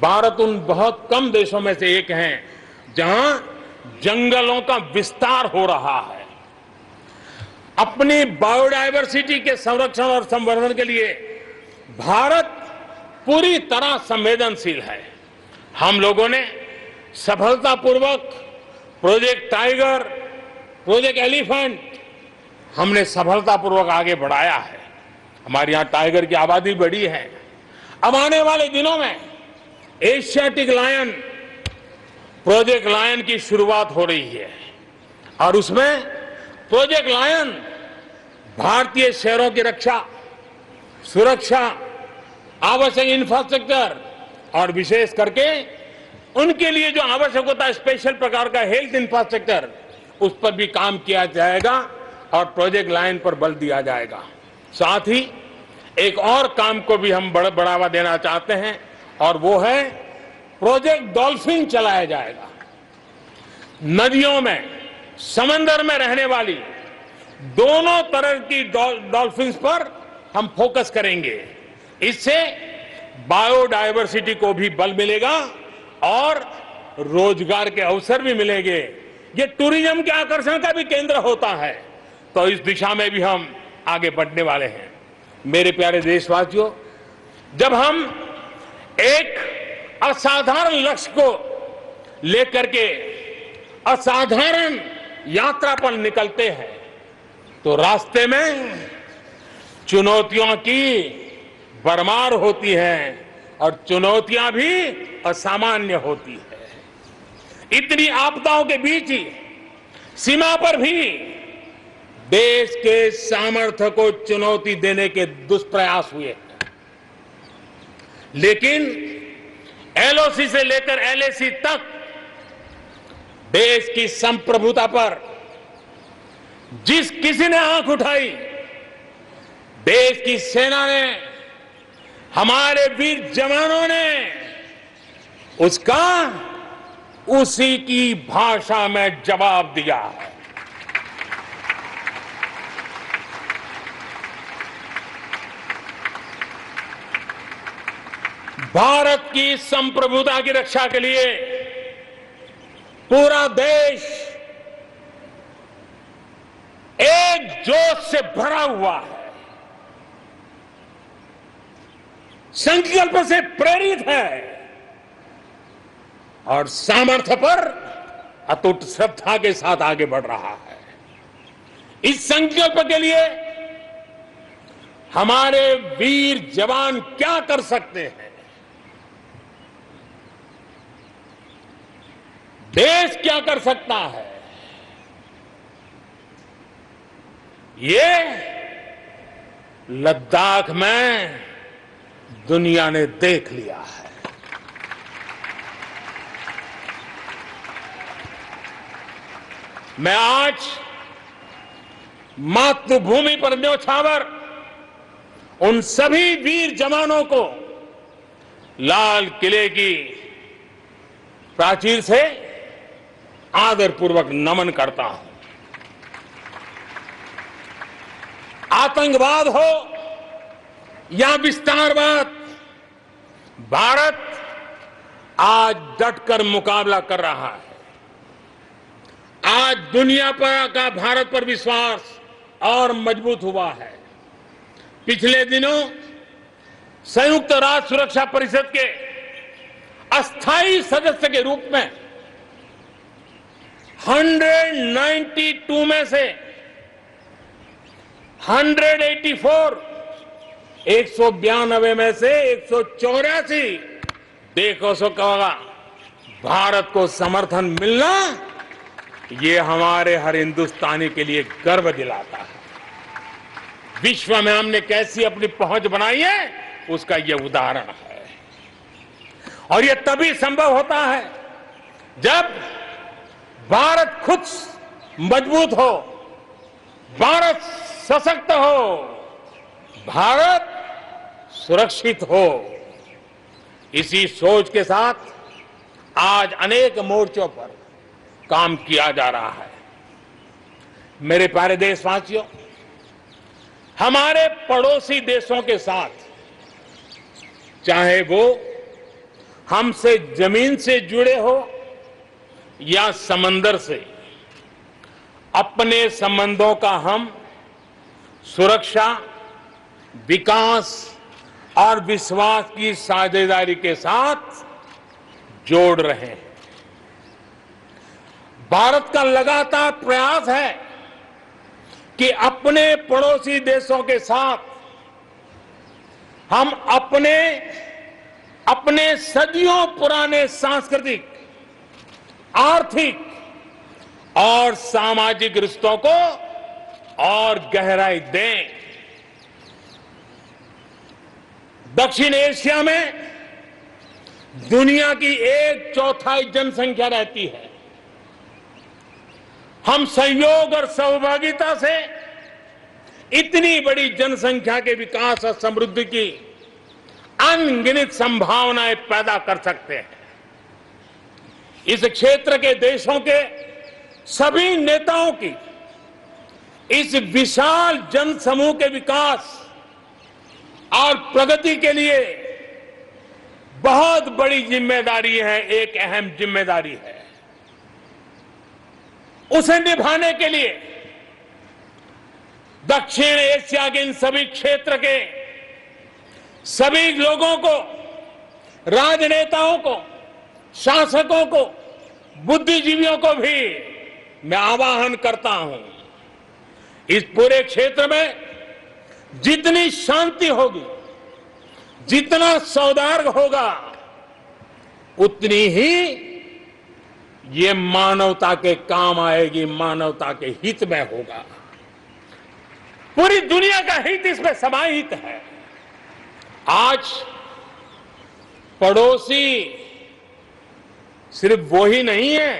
भारत उन बहुत कम देशों में से एक है जहां जंगलों का विस्तार हो रहा है। अपनी बायोडायवर्सिटी के संरक्षण और संवर्धन के लिए भारत पूरी तरह संवेदनशील है। हम लोगों ने सफलतापूर्वक प्रोजेक्ट टाइगर, प्रोजेक्ट एलिफेंट हमने सफलतापूर्वक आगे बढ़ाया है। हमारे यहां टाइगर की आबादी बढ़ी है। अब आने वाले दिनों में एशियाटिक लायन, प्रोजेक्ट लायन की शुरुआत हो रही है और उसमें प्रोजेक्ट लायन भारतीय शहरों की रक्षा, सुरक्षा, आवश्यक इंफ्रास्ट्रक्चर और विशेष करके उनके लिए जो आवश्यक होता है स्पेशल प्रकार का हेल्थ इंफ्रास्ट्रक्चर, उस पर भी काम किया जाएगा और प्रोजेक्ट लाइन पर बल दिया जाएगा। साथ ही एक और काम को भी हम बढ़ावा देना चाहते हैं और वो है प्रोजेक्ट डॉल्फिन चलाया जाएगा। नदियों में, समंदर में रहने वाली दोनों तरह की डॉल्फिन्स पर हम फोकस करेंगे। इससे बायोडायवर्सिटी को भी बल मिलेगा और रोजगार के अवसर भी मिलेंगे। ये टूरिज्म के आकर्षण का भी केंद्र होता है, तो इस दिशा में भी हम आगे बढ़ने वाले हैं। मेरे प्यारे देशवासियों, जब हम एक असाधारण लक्ष्य को लेकर के असाधारण यात्रा पर निकलते हैं तो रास्ते में चुनौतियों की भरमार होती है और चुनौतियां भी असामान्य होती है। इतनी आपदाओं के बीच ही सीमा पर भी देश के सामर्थ्य को चुनौती देने के दुष्प्रयास हुए, लेकिन एलओसी से लेकर एलएसी तक देश की संप्रभुता पर जिस किसी ने आंख उठाई, देश की सेना ने, हमारे वीर जवानों ने उसका उसी की भाषा में जवाब दिया। भारत की संप्रभुता की रक्षा के लिए पूरा देश एक जोश से भरा हुआ है, संकल्प से प्रेरित है और सामर्थ्य पर अटूट श्रद्धा के साथ आगे बढ़ रहा है। इस संकल्प के लिए हमारे वीर जवान क्या कर सकते हैं, देश क्या कर सकता है, ये लद्दाख में दुनिया ने देख लिया है। मैं आज मातृभूमि पर न्योछावर उन सभी वीर जवानों को लाल किले की प्राचीर से आदरपूर्वक नमन करता हूं। आतंकवाद हो या विस्तारवाद, भारत आज डटकर मुकाबला कर रहा है। आज दुनिया पर का भारत पर विश्वास और मजबूत हुआ है। पिछले दिनों संयुक्त राष्ट्र सुरक्षा परिषद के अस्थायी सदस्य के रूप में 192 में से 192 में से 184 देशों का भारत को समर्थन मिलना, ये हमारे हर हिंदुस्तानी के लिए गर्व दिलाता है। विश्व में हमने कैसी अपनी पहुंच बनाई है, उसका ये उदाहरण है। और ये तभी संभव होता है जब भारत खुद मजबूत हो, भारत सशक्त हो, भारत सुरक्षित हो, इसी सोच के साथ आज अनेक मोर्चों पर काम किया जा रहा है। मेरे प्यारे देशवासियों, हमारे पड़ोसी देशों के साथ, चाहे वो हमसे जमीन से जुड़े हो या समंदर से, अपने संबंधों का हम सुरक्षा, विकास और विश्वास की साझेदारी के साथ जोड़ रहे हैं। भारत का लगातार प्रयास है कि अपने पड़ोसी देशों के साथ हम अपने सदियों पुराने सांस्कृतिक, आर्थिक और सामाजिक रिश्तों को और गहराई दें। दक्षिण एशिया में दुनिया की 1/4 जनसंख्या रहती है। हम सहयोग और सहभागिता से इतनी बड़ी जनसंख्या के विकास और समृद्धि की अनगिनत संभावनाएं पैदा कर सकते हैं। इस क्षेत्र के देशों के सभी नेताओं की इस विशाल जनसमूह के विकास और प्रगति के लिए बहुत बड़ी जिम्मेदारी है, एक अहम जिम्मेदारी है। उसे निभाने के लिए दक्षिण एशिया के इन सभी क्षेत्र के सभी लोगों को, राजनेताओं को, शासकों को, बुद्धिजीवियों को भी मैं आह्वान करता हूं, इस पूरे क्षेत्र में जितनी शांति होगी, जितना सौहार्द होगा, उतनी ही ये मानवता के काम आएगी, मानवता के हित में होगा। पूरी दुनिया का हित इसमें समाहित है। आज पड़ोसी सिर्फ वो ही नहीं है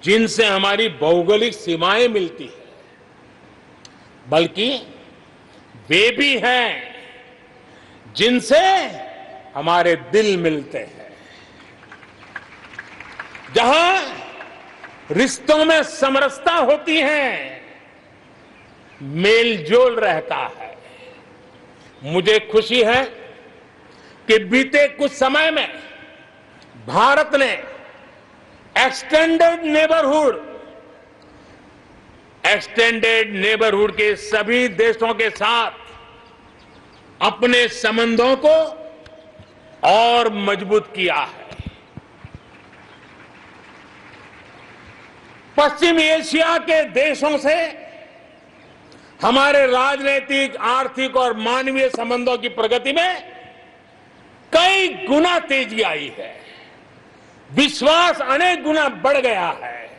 जिनसे हमारी भौगोलिक सीमाएं मिलती है, बल्कि वे भी हैं जिनसे हमारे दिल मिलते हैं। जहां रिश्तों में समरसता होती है, मेल जोल रहता है। मुझे खुशी है कि बीते कुछ समय में भारत ने एक्सटेंडेड नेबरहुड के सभी देशों के साथ अपने संबंधों को और मजबूत किया है। पश्चिम एशिया के देशों से हमारे राजनीतिक, आर्थिक और मानवीय संबंधों की प्रगति में कई गुना तेजी आई है। विश्वास अनेक गुना बढ़ गया है।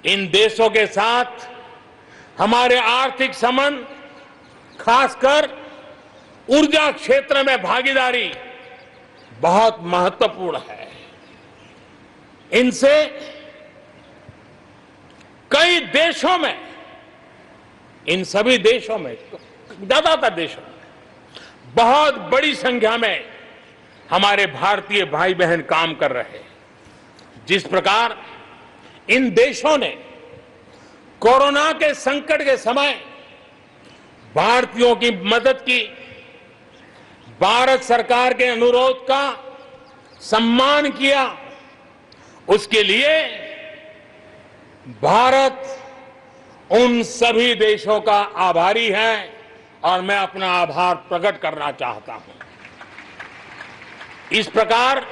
इन देशों के साथ हमारे आर्थिक संबंध, खासकर ऊर्जा क्षेत्र में भागीदारी बहुत महत्वपूर्ण है। इनसे कई देशों में, इन सभी देशों में, ज्यादातर देशों में बहुत बड़ी संख्या में हमारे भारतीय भाई बहन काम कर रहे हैं। जिस प्रकार इन देशों ने कोरोना के संकट के समय भारतीयों की मदद की, भारत सरकार के अनुरोध का सम्मान किया, उसके लिए भारत उन सभी देशों का आभारी है और मैं अपना आभार प्रकट करना चाहता हूं। इस प्रकार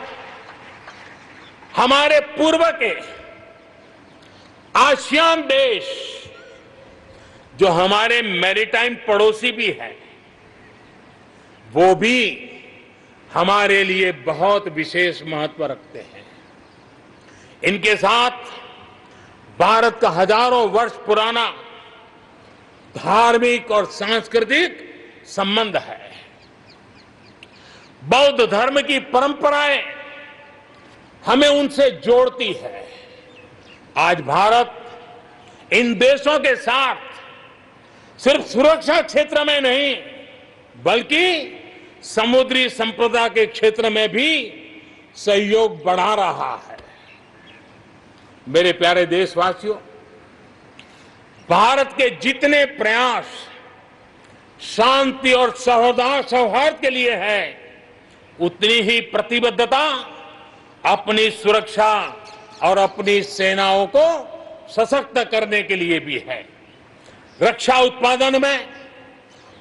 हमारे पूर्व के आसियान देश, जो हमारे मैरीटाइम पड़ोसी भी हैं, वो भी हमारे लिए बहुत विशेष महत्व रखते हैं। इनके साथ भारत का हजारों वर्ष पुराना धार्मिक और सांस्कृतिक संबंध है। बौद्ध धर्म की परंपराएं हमें उनसे जोड़ती है। आज भारत इन देशों के साथ सिर्फ सुरक्षा क्षेत्र में नहीं, बल्कि समुद्री संपदा के क्षेत्र में भी सहयोग बढ़ा रहा है। मेरे प्यारे देशवासियों, भारत के जितने प्रयास शांति और सौहार्द के लिए है, उतनी ही प्रतिबद्धता अपनी सुरक्षा और अपनी सेनाओं को सशक्त करने के लिए भी है। रक्षा उत्पादन में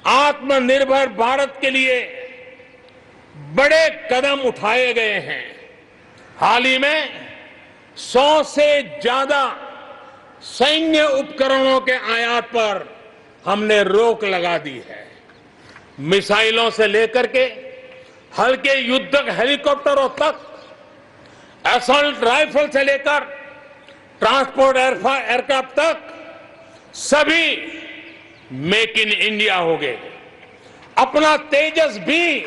आत्मनिर्भर भारत के लिए बड़े कदम उठाए गए हैं। हाल ही में 100 से ज्यादा सैन्य उपकरणों के आयात पर हमने रोक लगा दी है। मिसाइलों से लेकर के हल्के युद्धक हेलीकॉप्टरों तक, असॉल्ट राइफल से लेकर ट्रांसपोर्ट एयरक्राफ्ट तक सभी मेक इन इंडिया हो गए। अपना तेजस भी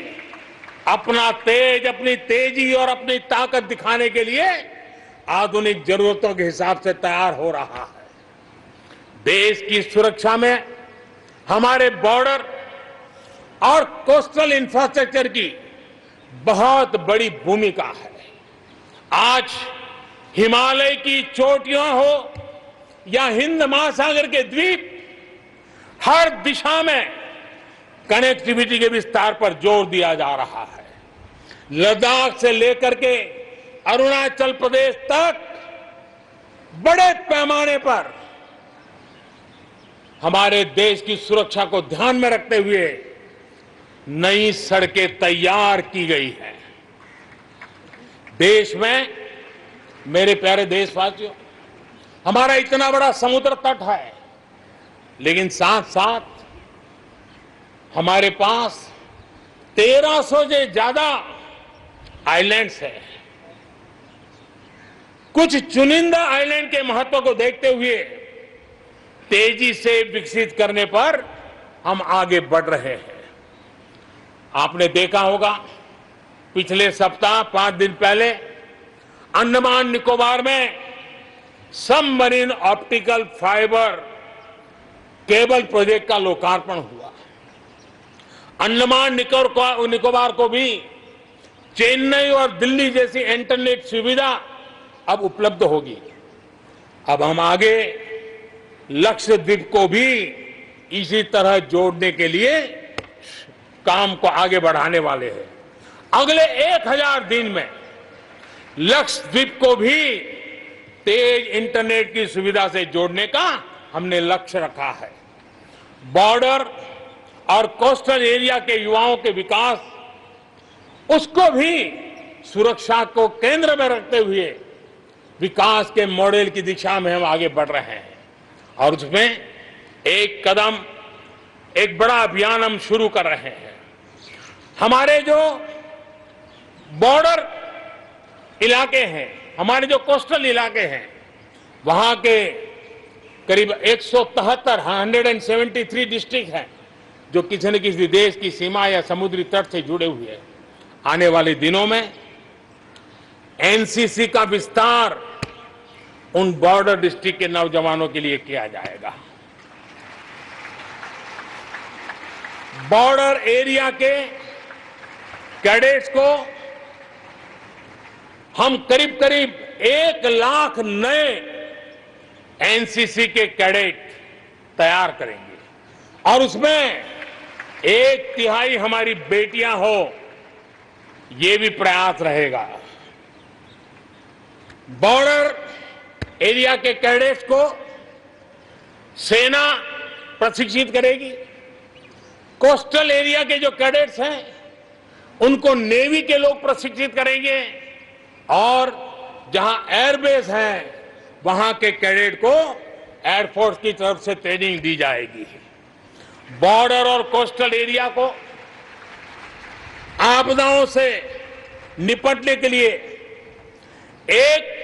अपनी तेजी और अपनी ताकत दिखाने के लिए आधुनिक जरूरतों के हिसाब से तैयार हो रहा है। देश की सुरक्षा में हमारे बॉर्डर और कोस्टल इंफ्रास्ट्रक्चर की बहुत बड़ी भूमिका है। आज हिमालय की चोटियां हो या हिंद महासागर के द्वीप, हर दिशा में कनेक्टिविटी के विस्तार पर जोर दिया जा रहा है। लद्दाख से लेकर के अरुणाचल प्रदेश तक बड़े पैमाने पर हमारे देश की सुरक्षा को ध्यान में रखते हुए नई सड़कें तैयार की गई हैं। देश में, मेरे प्यारे देशवासियों, हमारा इतना बड़ा समुद्र तट है, लेकिन साथ साथ हमारे पास 1300 से ज्यादा आइलैंड्स हैं। कुछ चुनिंदा आइलैंड के महत्व को देखते हुए तेजी से विकसित करने पर हम आगे बढ़ रहे हैं। आपने देखा होगा, पिछले सप्ताह 5 दिन पहले अंडमान निकोबार में submarine optical fibre cable project का लोकार्पण हुआ। अंडमान निकोबार को भी चेन्नई और दिल्ली जैसी इंटरनेट सुविधा अब उपलब्ध होगी। अब हम आगे लक्षद्वीप को भी इसी तरह जोड़ने के लिए काम को आगे बढ़ाने वाले हैं। अगले 1000 दिन में लक्षद्वीप को भी तेज इंटरनेट की सुविधा से जोड़ने का हमने लक्ष्य रखा है। बॉर्डर और कोस्टल एरिया के युवाओं के विकास, उसको भी सुरक्षा को केंद्र में रखते हुए विकास के मॉडल की दिशा में हम आगे बढ़ रहे हैं। और उसमें एक कदम, एक बड़ा अभियान हम शुरू कर रहे हैं। हमारे जो बॉर्डर इलाके हैं, हमारे जो कोस्टल इलाके हैं, वहां के करीब 173 डिस्ट्रिक्ट हैं जो किसी न किसी देश की सीमा या समुद्री तट से जुड़े हुए हैं। आने वाले दिनों में एनसीसी का विस्तार उन बॉर्डर डिस्ट्रिक्ट के नौजवानों के लिए किया जाएगा। बॉर्डर एरिया के कैडेट्स को हम करीब 1 लाख नए एनसीसी के कैडेट तैयार करेंगे और उसमें 1/3 हमारी बेटियां हो, ये भी प्रयास रहेगा। बॉर्डर एरिया के कैडेट्स को सेना प्रशिक्षित करेगी। कोस्टल एरिया के जो कैडेट्स हैं उनको नेवी के लोग प्रशिक्षित करेंगे और जहां एयरबेस है वहां के कैडेट को एयरफोर्स की तरफ से ट्रेनिंग दी जाएगी। बॉर्डर और कोस्टल एरिया को आपदाओं से निपटने के लिए एक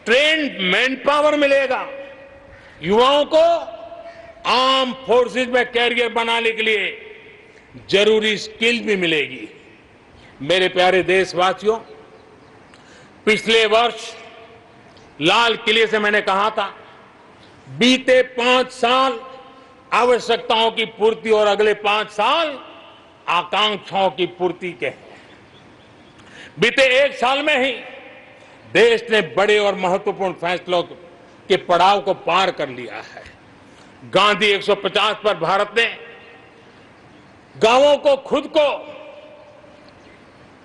ट्रेन्ड मैन पावर मिलेगा। युवाओं को आर्म फोर्सेस में कैरियर बनाने के लिए जरूरी स्किल भी मिलेगी। मेरे प्यारे देशवासियों, पिछले वर्ष लाल किले से मैंने कहा था, बीते 5 साल आवश्यकताओं की पूर्ति और अगले 5 साल आकांक्षाओं की पूर्ति के हैं। बीते एक साल में ही देश ने बड़े और महत्वपूर्ण फैसलों के पड़ाव को पार कर लिया है। गांधी 150 पर भारत ने गांवों को खुद को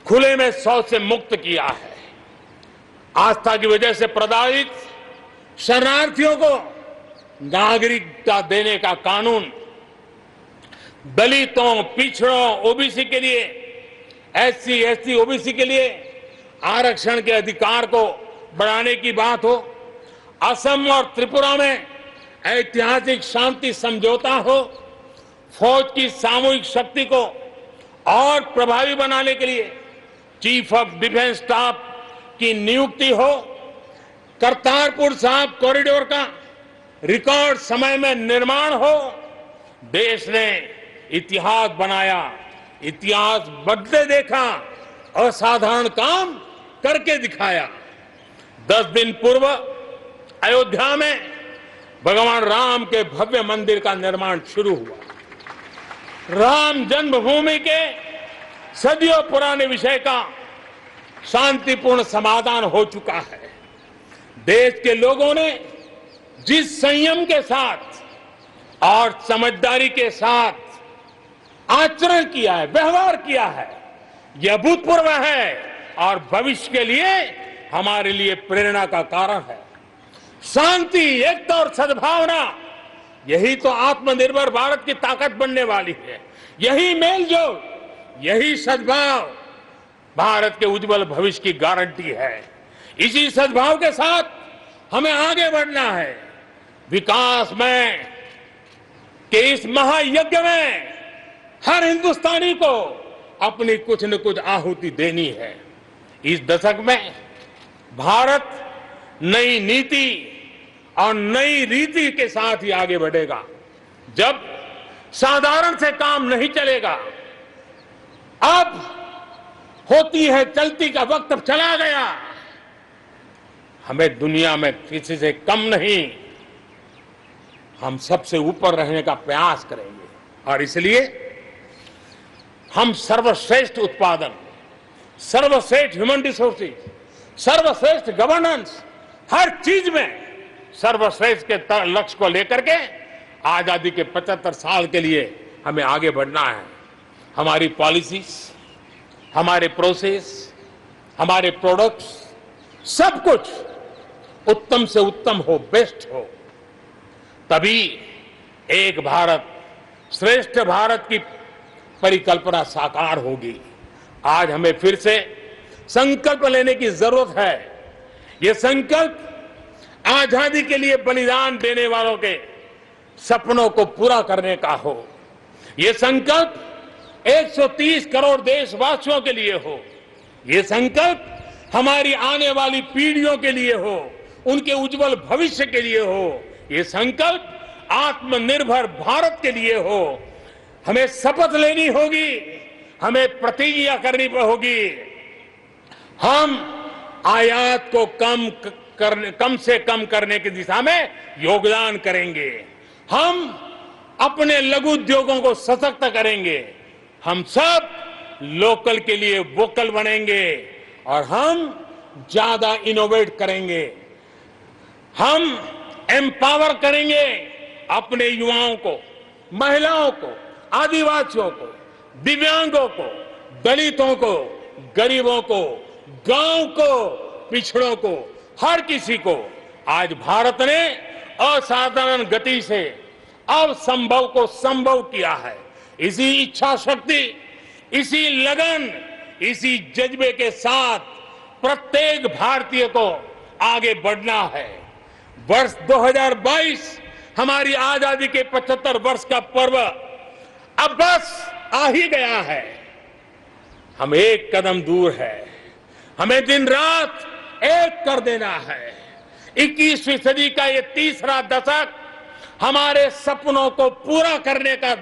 खुले में शौच से मुक्त किया है। आस्था की वजह से प्रताड़ित शरणार्थियों को नागरिकता देने का कानून, दलितों, पिछड़ों, ओबीसी के लिए, एससी, एसटी, ओबीसी के लिए आरक्षण के अधिकार को बढ़ाने की बात हो, असम और त्रिपुरा में ऐतिहासिक शांति समझौता हो, फौज की सामूहिक शक्ति को और प्रभावी बनाने के लिए चीफ ऑफ डिफेंस स्टाफ की नियुक्ति हो, करतारपुर साहिब कॉरिडोर का रिकॉर्ड समय में निर्माण हो, देश ने इतिहास बनाया, इतिहास बदले देखा, असाधारण काम करके दिखाया। 10 दिन पूर्व अयोध्या में भगवान राम के भव्य मंदिर का निर्माण शुरू हुआ। राम जन्मभूमि के सदियों पुराने विषय का शांतिपूर्ण समाधान हो चुका है। देश के लोगों ने जिस संयम के साथ और समझदारी के साथ आचरण किया है, व्यवहार किया है, यह अभूतपूर्व है और भविष्य के लिए हमारे लिए प्रेरणा का कारण है। शांति, एकता और सद्भावना, यही तो आत्मनिर्भर भारत की ताकत बनने वाली है। यही मेलजोल, यही सद्भाव भारत के उज्जवल भविष्य की गारंटी है। इसी सद्भाव के साथ हमें आगे बढ़ना है। विकास में के इस महायज्ञ में हर हिंदुस्तानी को अपनी कुछ न कुछ आहुति देनी है। इस दशक में भारत नई नीति और नई रीति के साथ ही आगे बढ़ेगा। जब साधारण से काम नहीं चलेगा, अब होती है चलती का वक्त अब चला गया। हमें दुनिया में किसी से कम नहीं, हम सबसे ऊपर रहने का प्रयास करेंगे और इसलिए हम सर्वश्रेष्ठ उत्पादन, सर्वश्रेष्ठ ह्यूमन रिसोर्सेज, सर्वश्रेष्ठ गवर्नेंस, हर चीज में सर्वश्रेष्ठ के लक्ष्य को लेकर के आजादी के 75 साल के लिए हमें आगे बढ़ना है। हमारी पॉलिसीज, हमारे प्रोसेस, हमारे प्रोडक्ट्स, सब कुछ उत्तम से उत्तम हो, बेस्ट हो, तभी एक भारत श्रेष्ठ भारत की परिकल्पना साकार होगी। आज हमें फिर से संकल्प लेने की जरूरत है। ये संकल्प आजादी के लिए बलिदान देने वालों के सपनों को पूरा करने का हो। ये संकल्प 130 करोड़ देशवासियों के लिए हो। ये संकल्प हमारी आने वाली पीढ़ियों के लिए हो, उनके उज्जवल भविष्य के लिए हो। ये संकल्प आत्मनिर्भर भारत के लिए हो। हमें शपथ लेनी होगी, हमें प्रतिज्ञा करनी होगी। हम आयात को कम से कम करने की दिशा में योगदान करेंगे। हम अपने लघु उद्योगों को सशक्त करेंगे। हम सब लोकल के लिए वोकल बनेंगे और हम ज्यादा इनोवेट करेंगे। हम एम्पावर करेंगे अपने युवाओं को, महिलाओं को, आदिवासियों को, दिव्यांगों को, दलितों को, गरीबों को, गांव को, पिछड़ों को, हर किसी को। आज भारत ने असाधारण गति से असंभव को संभव किया है। इसी इच्छा शक्ति, इसी लगन, इसी जज्बे के साथ प्रत्येक भारतीय को आगे बढ़ना है। वर्ष 2022 हमारी आजादी के 75 वर्ष का पर्व अब बस आ ही गया है। हम एक कदम दूर है। हमें दिन रात एक कर देना है। 21वीं सदी का ये तीसरा दशक हमारे सपनों को पूरा करने का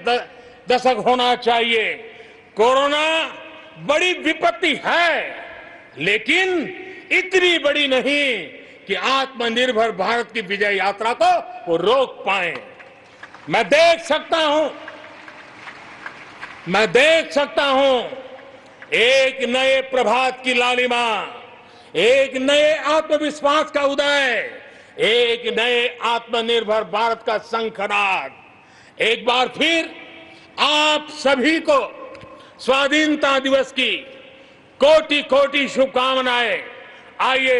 दशक होना चाहिए। कोरोना बड़ी विपत्ति है, लेकिन इतनी बड़ी नहीं कि आत्मनिर्भर भारत की विजय यात्रा को वो रोक पाए। मैं देख सकता हूं मैं देख सकता हूं एक नए प्रभात की लालिमा, एक नए आत्मविश्वास का उदय, एक नए आत्मनिर्भर भारत का शंखनाद। एक बार फिर आप सभी को स्वाधीनता दिवस की कोटि कोटि शुभकामनाएं। आइए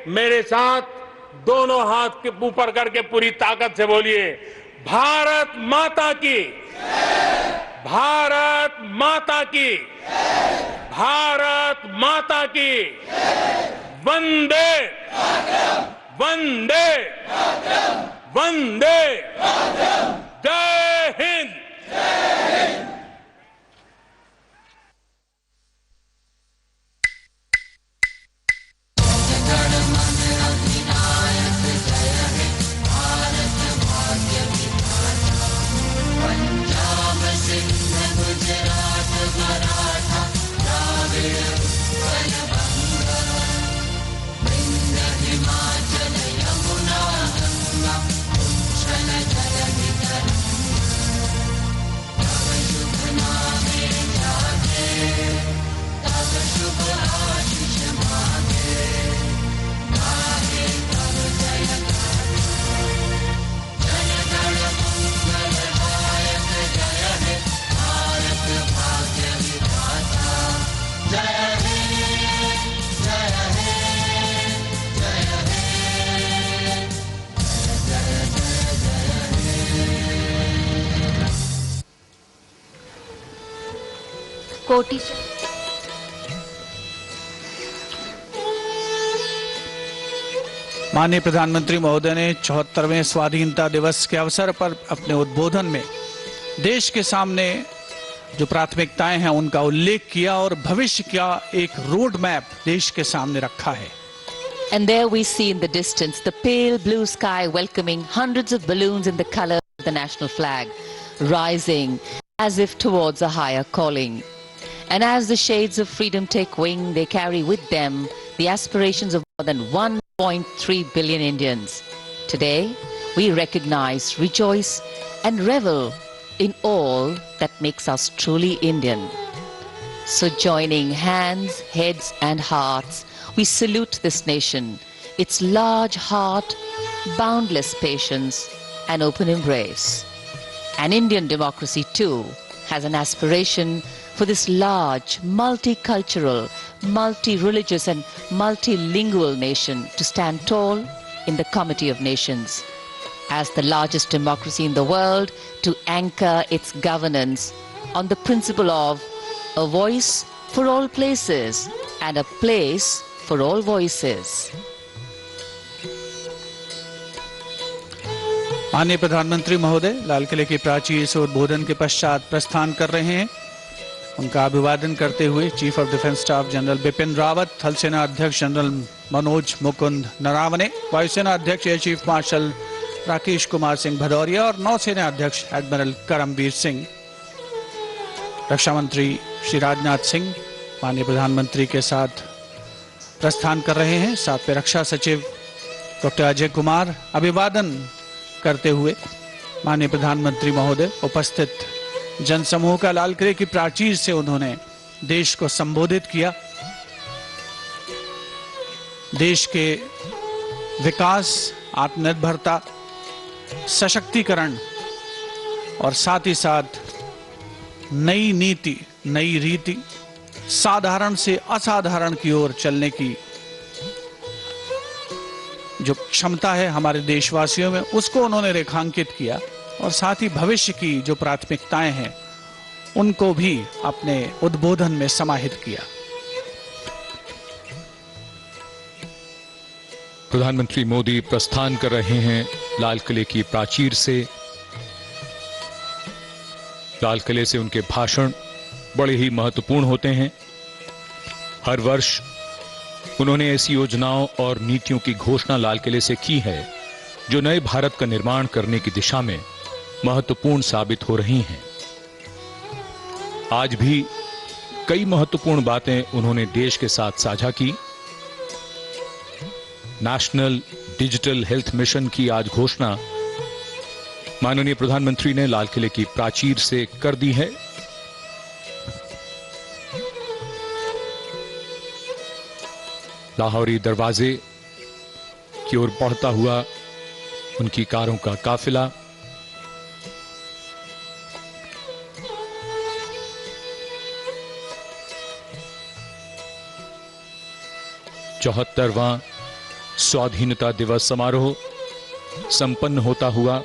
मेरे साथ दोनों हाथ के ऊपर करके पूरी ताकत से बोलिए, भारत माता की, भारत माता की, भारत माता की, वंदे वंदे वंदे, जय हिंद। कोटि माननीय प्रधानमंत्री महोदय ने 74वें स्वाधीनता दिवस के अवसर पर अपने उद्बोधन में देश के सामने जो प्राथमिकताएं हैं उनका उल्लेख किया और भविष्य का एक रोड मैप देश के सामने रखा है। And there we see in the distance the pale blue sky welcoming hundreds of balloons in the color of the national flag, rising as if towards a higher calling. And as the shades of freedom take wing, they carry with them the aspirations of more than 1.3 billion Indians. Today, we recognize, rejoice, and revel in all that makes us truly Indian. So joining hands, heads, and hearts, we salute this nation, its large heart, boundless patience, and open embrace. And Indian democracy, too, has an aspiration for this large, multicultural, multi-religious, and multilingual nation to stand tall in the Committee of Nations. As the largest democracy in the world, to anchor its governance on the principle of a voice for all places and a place for all voices. माननीय प्रधानमंत्री महोदय लाल किले की प्राचीर से उद्बोधन के पश्चात प्रस्थान कर रहे हैं। उनका अभिवादन करते हुए chief of defence staff general Bipin Rawat, थल सेना अध्यक्ष जनरल मनोज मुकुंद नरावने, वायुसेना अध्यक्ष air chief marshal Rakesh Kumar Singh Bhadauria और नौसेना अध्यक्ष एडमिरल करमबीर सिंह, रक्षा मंत्री श्री राजनाथ सिंह माननीय प्रधानमंत्री के साथ प्रस्थान कर रहे हैं। साथ में रक्षा सचिव डॉक्टर अजय कुमार अभिवादन करते हुए माननीय प्रधानमंत्री महोदय उपस्थित जनसमूह का लाल किले की प्राचीर से उन्होंने देश को संबोधित किया। देश के विकास, आत्मनिर्भरता, सशक्तिकरण और साथ ही साथ नई नीति, नई रीति, साधारण से असाधारण की ओर चलने की जो क्षमता है हमारे देशवासियों में, उसको उन्होंने रेखांकित किया और साथ ही भविष्य की जो प्राथमिकताएं हैं उनको भी अपने उद्बोधन में समाहित किया। प्रधानमंत्री मोदी प्रस्थान कर रहे हैं लाल किले की प्राचीर से। लाल किले से उनके भाषण बड़े ही महत्वपूर्ण होते हैं। हर वर्ष उन्होंने ऐसी योजनाओं और नीतियों की घोषणा लाल किले से की है जो नए भारत का निर्माण करने की दिशा में महत्वपूर्ण साबित हो रही हैं। आज भी कई महत्वपूर्ण बातें उन्होंने देश के साथ साझा की। नेशनल डिजिटल हेल्थ मिशन की आज घोषणा माननीय प्रधानमंत्री ने लाल किले की प्राचीर से कर दी है। लाहौरी दरवाजे की ओर बढ़ता हुआ उनकी कारों का काफिला। चौहत्तरवां स्वाधीनता दिवस समारोह संपन्न होता हुआ